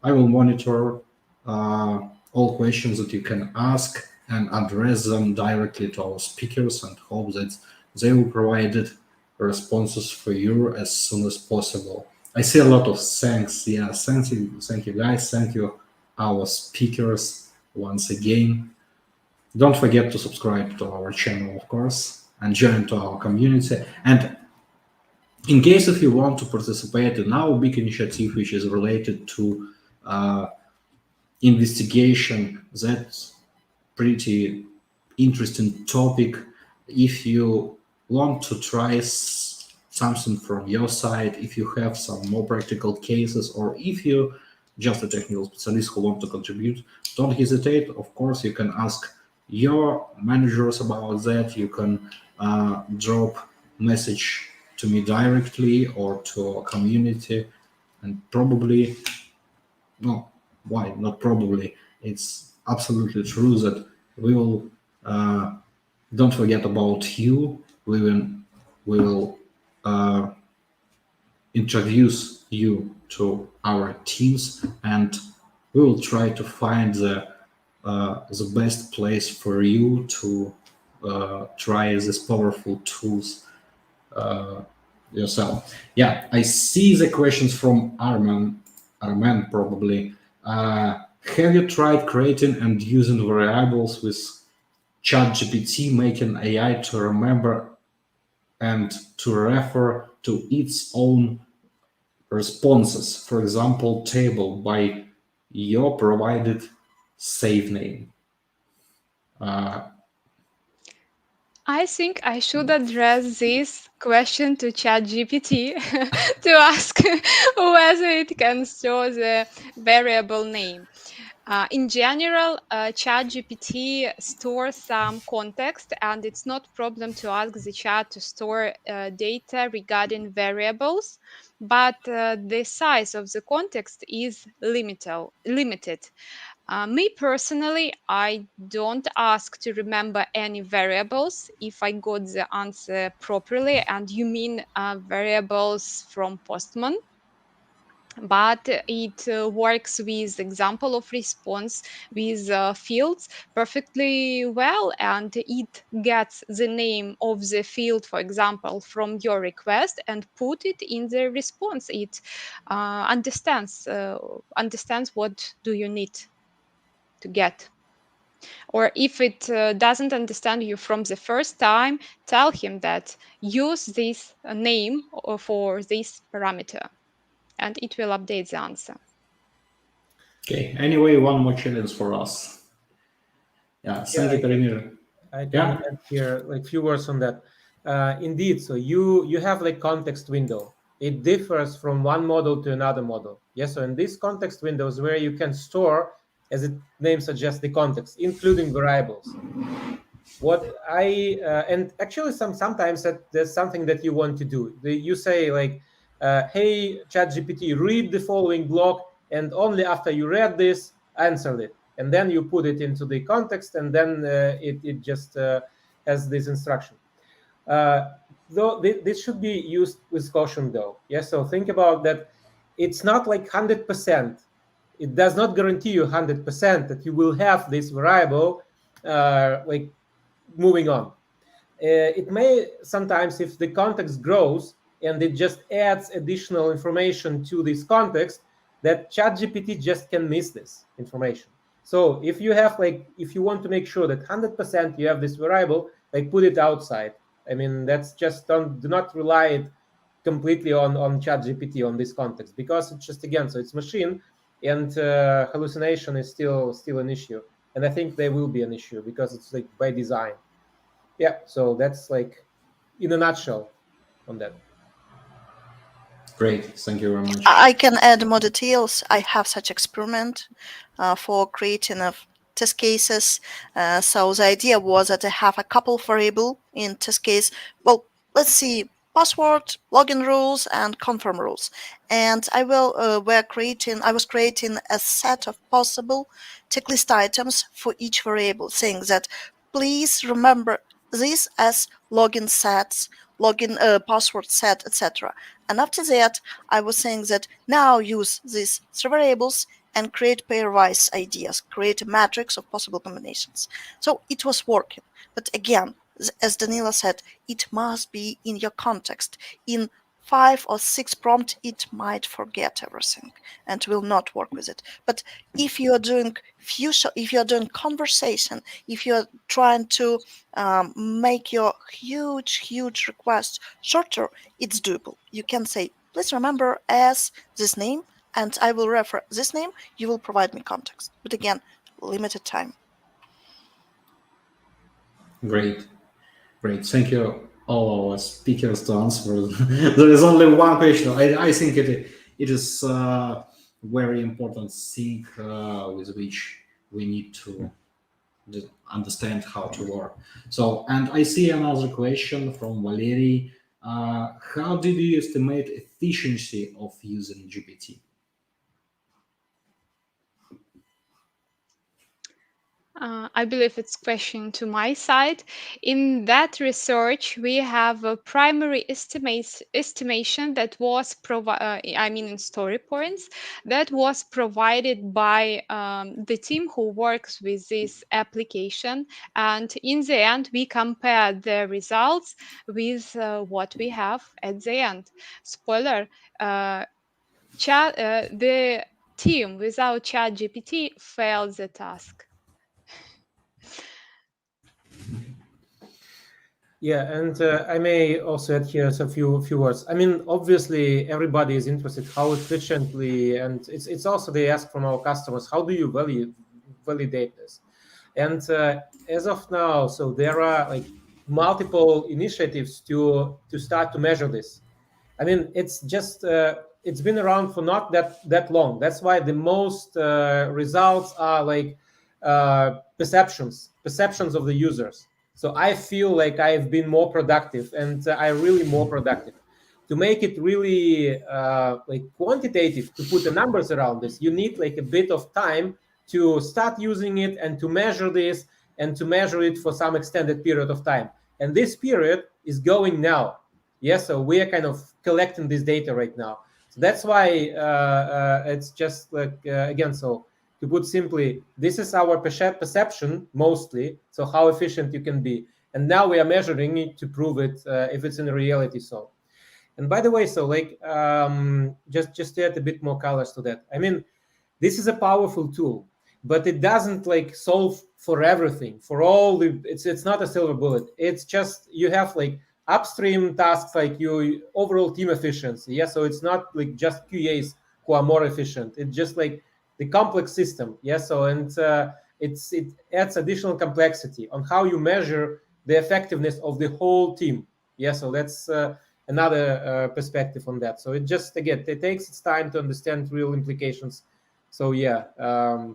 I will monitor all questions that you can ask and address them directly to our speakers, and hope that they will provide responses for you as soon as possible. I see a lot of thanks. Yeah, thank you guys. Thank you our speakers once again. Don't forget to subscribe to our channel, of course, and join to our community. And in case if you want to participate in our big initiative, which is related to investigation, that's pretty interesting topic. if you want to try something from your side, if you have some more practical cases, or if you just a technical specialist who want to contribute, don't hesitate. Of course, you can ask your managers about that. You can drop message to me directly or to a community, and probably, no, why not probably, it's absolutely true that we will don't forget about you. We will introduce you to our teams, and we will try to find the best place for you to try these powerful tools yourself. Yeah, I see the questions from Arman probably. Have you tried creating and using variables with ChatGPT, making AI to remember and to refer to its own responses? For example, table by your provided save name. I think I should address this question to ChatGPT to ask whether it can store the variable name. In general, ChatGPT stores some context, and it's not problem to ask the chat to store data regarding variables, but the size of the context is limited. Me personally, I don't ask to remember any variables if I got the answer properly, and you mean variables from Postman, but it works with example of response with fields perfectly well, and it gets the name of the field, for example, from your request and put it in the response. It understands what do you need to get. Or if it doesn't understand you from the first time, tell him that use this name for this parameter, and it will update the answer. Okay. Anyway, one more challenge for us. Yeah. Yeah, Thank you, Karimir. I can Yeah. add here like few words on that. Indeed, so you have like context window. It differs from one model to another model. Yes, so in this context window is where you can store, as its name suggests, the context, including variables. What I and actually sometimes that there's something that you want to do. You say like, "Hey, ChatGPT, read the following block, and only after you read this, answer it." And then you put it into the context, and then it just has this instruction. Though this should be used with caution, though. Yes, so think about that. It's not like 100%. It does not guarantee you 100% that you will have this variable like moving on. It may sometimes, if the context grows and it just adds additional information to this context, that ChatGPT just can miss this information. So if you have like, if you want to make sure that 100% you have this variable, like put it outside. I mean, that's just do not rely it completely on ChatGPT on this context, because it's just, again, so it's machine, and hallucination is still an issue, and I think there will be an issue because it's like by design. Yeah, so that's like in a nutshell on that. Great. Thank you very much. I can add more details. I have such experiment for creating of test cases. So the idea was that I have a couple variable in test case. Well, let's see, password, login rules, and confirm rules. And I was creating a set of possible checklist items for each variable, saying that please remember this as login sets, login password set, etc. And after that, I was saying that now use these three variables and create pairwise ideas, create a matrix of possible combinations. So it was working. But again, as Danila said, it must be in your context. In 5 or 6 prompt, it might forget everything and will not work with it. But if you are doing if you are doing conversation, if you are trying to make your huge request shorter, it's doable. You can say, please remember as this name, and I will refer this name. You will provide me context. But again, limited time. Great. Great. Thank you, all our speakers, to answer. There is only one question. I think it is very important thing with which we need to understand how to work. So, and I see another question from Valery. How did you estimate efficiency of using GPT? I believe it's question to my side. In that research, we have a primary estimation that was in story points that was provided by the team who works with this application, and in the end, we compared the results with what we have at the end. Spoiler: the team without ChatGPT failed the task. Yeah, and I may also add here a few words. I mean, obviously, everybody is interested how efficiently, and it's also they ask from our customers, how do you validate this? And as of now, so there are like multiple initiatives to start to measure this. I mean, it's just it's been around for not that long. That's why the most results are like perceptions of the users. So I feel like I've been more productive, and I'm really more productive. To make it really like quantitative, to put the numbers around this, you need like a bit of time to start using it and to measure this and to measure it for some extended period of time. And this period is going now. Yes, so we are kind of collecting this data right now. So that's why it's just like again. So to put simply, this is our perception mostly. So how efficient you can be, and now we are measuring it to prove it if it's in reality so. And by the way, so like just to add a bit more colors to that. I mean, this is a powerful tool, but it doesn't like solve for everything, for all the. It's not a silver bullet. It's just you have like upstream tasks like your overall team efficiency. Yeah, so it's not like just QAs who are more efficient. It's just like the complex system. Yeah, so and it adds additional complexity on how you measure the effectiveness of the whole team. Yeah, so that's another perspective on that. So it just again it takes its time to understand real implications. So yeah, that's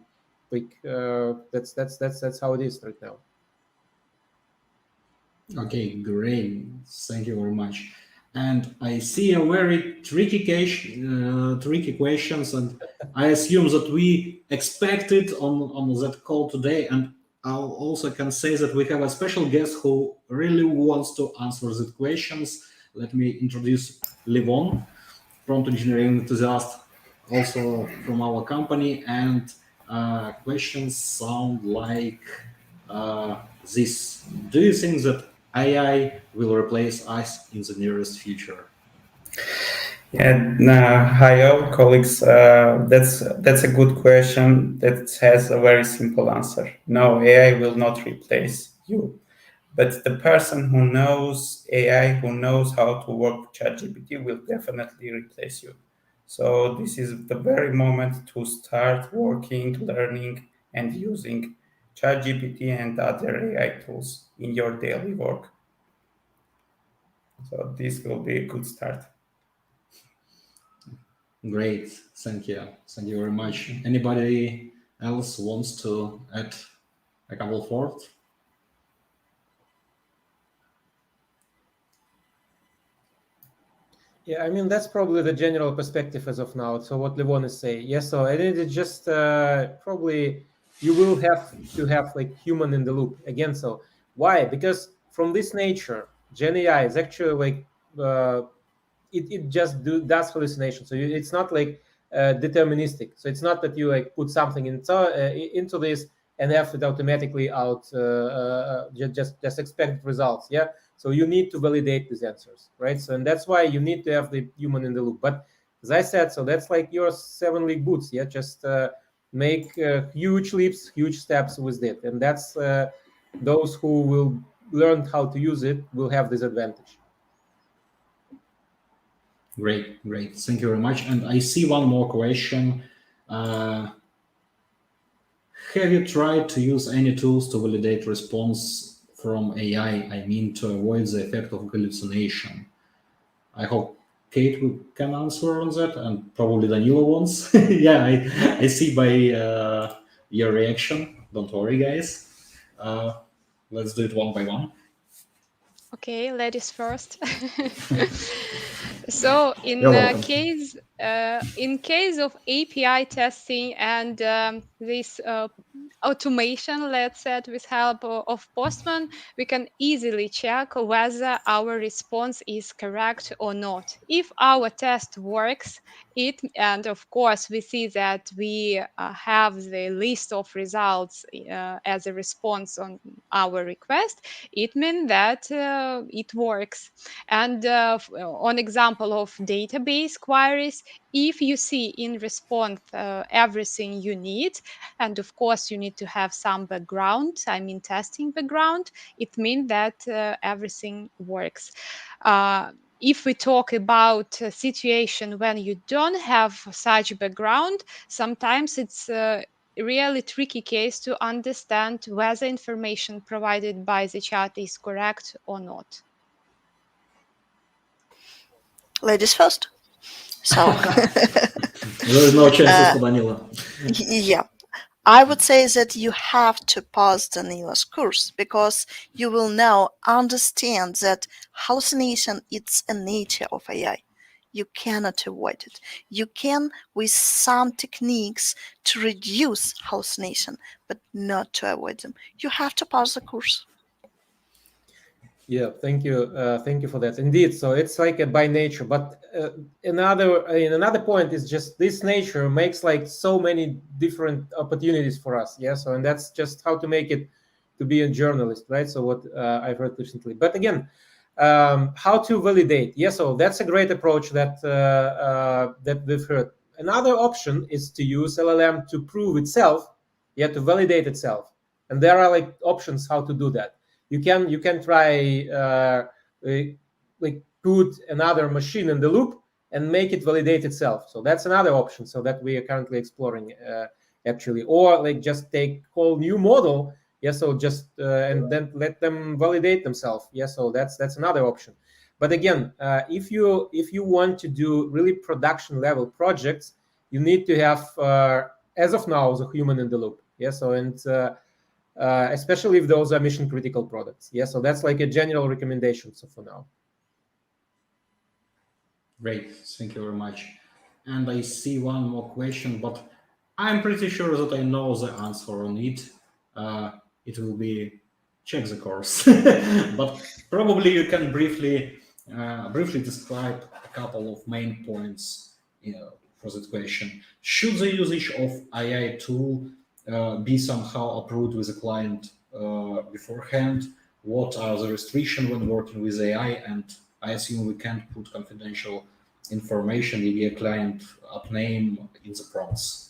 how it is right now. Okay, great. Thank you very much. And I see a very tricky questions, and I assume that we expected on that call today. And I also can say that we have a special guest who really wants to answer the questions. Let me introduce Levon, prompt engineering enthusiast, also from our company. And questions sound like this: do you think that AI will replace us in the nearest future? Yeah, hi all colleagues. That's a good question that has a very simple answer. No, AI will not replace you, but the person who knows AI, who knows how to work with ChatGPT, will definitely replace you. So this is the very moment to start working, learning, and using ChatGPT and other AI tools in your daily work. So this will be a good start. Great, thank you very much. Anybody else wants to add a couple of words? Yeah, I mean that's probably the general perspective as of now. So what Levon is saying, yes. So I think it's just probably you will have to have like human in the loop again. So why? Because from this nature, Gen AI is actually like it just does hallucination. So it's not like deterministic. So it's not that you like put something into this and have it automatically out just expect results. Yeah. So you need to validate these answers, right? So and that's why you need to have the human in the loop. But as I said, so that's like your 7-league boots. Yeah, just make huge leaps, huge steps with it, and that's those who will learn how to use it will have this advantage. Great. Thank you very much. And I see one more question. Have you tried to use any tools to validate response from AI, I mean to avoid the effect of hallucination. I hope Kate can answer on that, and probably Danilo wants. Yeah, I see by your reaction. Don't worry, guys. Let's do it one by one. Okay, ladies first. So You're welcome. in case of API testing and this automation, let's say, with help of Postman, we can easily check whether our response is correct or not. If our test works, and of course we see that we have the list of results as a response on our request, it means that it works. And on example of database queries, if you see in response everything you need, and of course you need to have some background, I mean testing background, it means that everything works. If we talk about a situation when you don't have such background, sometimes it's really tricky case to understand whether information provided by the chat is correct or not. Ladies first. So, There is no chances for Danilo. yeah, I would say that you have to pass Danilo's course because you will now understand that hallucination is a nature of AI. You cannot avoid it. You can with some techniques to reduce hallucination, but not to avoid them. You have to pass the course. Yeah, thank you for that. Indeed, so it's like a by nature, but another point is just this nature makes like so many different opportunities for us. Yeah, so and that's just how to make it to be a journalist, right? So what I've heard recently, but again, how to validate? Yeah, so that's a great approach that that we've heard. Another option is to use LLM to prove itself, yeah, to validate itself, and there are like options how to do that. You can try like put another machine in the loop and make it validate itself. So that's another option. So that we are currently exploring actually, or like just take whole new model. Yeah. So just and then let them validate themselves. Yeah. So that's another option. But again, if you want to do really production level projects, you need to have as of now the human in the loop. Yeah. So and especially if those are mission critical products. Yeah, so that's like a general recommendation. So for now. Great, thank you very much. And I see one more question, but I'm pretty sure that I know the answer on it. It will be check the course, but probably you can briefly describe a couple of main points for that question. Should the usage of AI tool be somehow approved with the client beforehand? What are the restrictions when working with AI? And I assume we can't put confidential information, maybe a client app name in the prompts.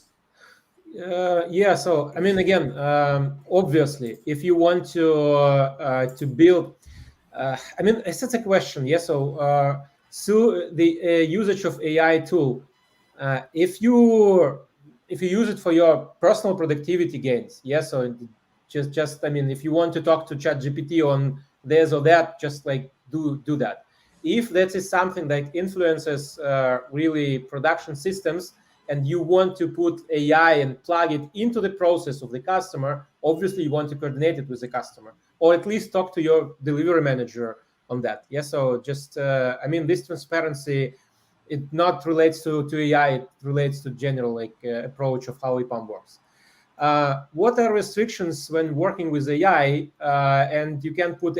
Yeah, so I mean, again, obviously, if you want to build, I mean, it's such a question. Yeah, so the usage of AI tool, if you use it for your personal productivity gains, yeah, so just I mean, if you want to talk to ChatGPT on this or that, just like do that. If that is something that influences really production systems, and you want to put AI and plug it into the process of the customer, obviously you want to coordinate it with the customer, or at least talk to your delivery manager on that. Yeah, so just I mean, this transparency, it not relates to AI, it relates to general like approach of how EPAM works. What are restrictions when working with AI? And you can put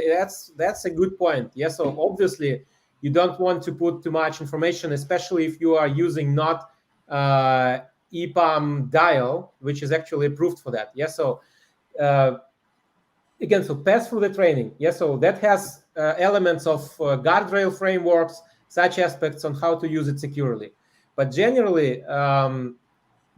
that's a good point. Yeah, so obviously you don't want to put too much information, especially if you are using not EPAM dial, which is actually approved for that. Yeah, so again, so pass through the training. Yeah, so that has elements of guardrail frameworks, such aspects on how to use it securely. But generally,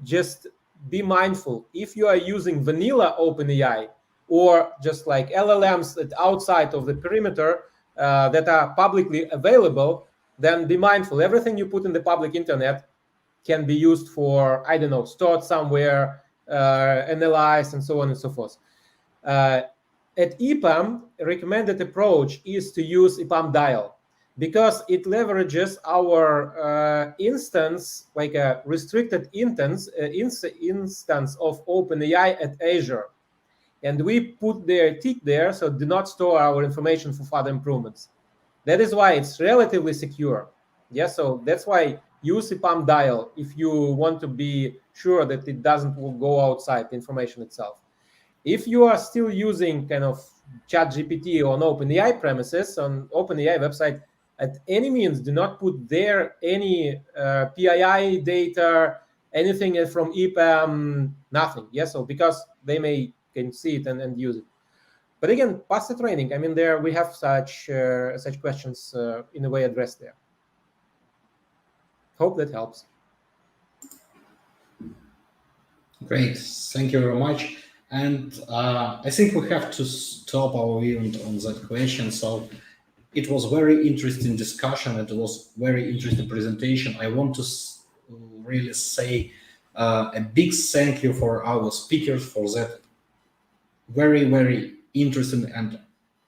just be mindful if you are using vanilla OpenAI or just like LLMs that outside of the perimeter that are publicly available, then be mindful. Everything you put in the public internet can be used for, I don't know, stored somewhere, analyzed, and so on and so forth. at EPAM, a recommended approach is to use EPAM dial, because it leverages our instance, like a restricted instance of OpenAI at Azure. And we put their tick there, so do not store our information for further improvements. That is why it's relatively secure. Yeah, so that's why use EPAM dial if you want to be sure that it doesn't go outside the information itself. If you are still using kind of ChatGPT on OpenAI premises, on OpenAI website, at any means do not put there any PII data, anything from EPAM, nothing. Yes, so because they can see it and use it. But again, pass the training. I mean, there we have such questions in a way addressed there. Hope that helps. Great, thank you very much. And I think we have to stop our event on that question. So it was very interesting discussion. It was very interesting presentation. I want to really say a big thank you for our speakers for that very, very interesting and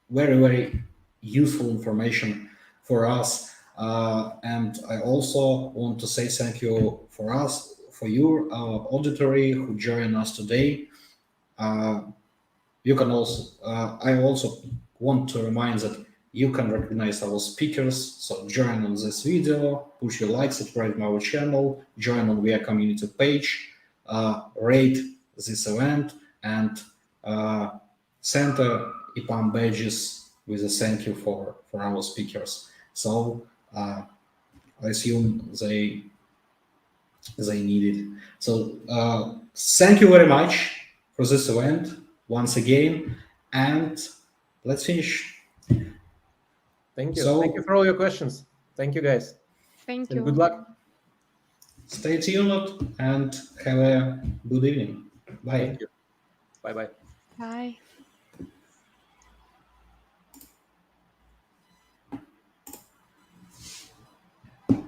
very, very useful information for us. And I also want to say thank you for your auditory who joined us today. You can also, I also want to remind that you can recognize our speakers. So join on this video, push your like, subscribe to our channel, join on VIA community page, rate this event, and send EPAM badges with a thank you for our speakers. So I assume they need it. So thank you very much for this event once again, and let's finish. Thank you. So, thank you for all your questions. Thank you, guys. Thank And you. good luck. Stay tuned and have a good evening. Bye. Thank you. Bye-bye. Bye.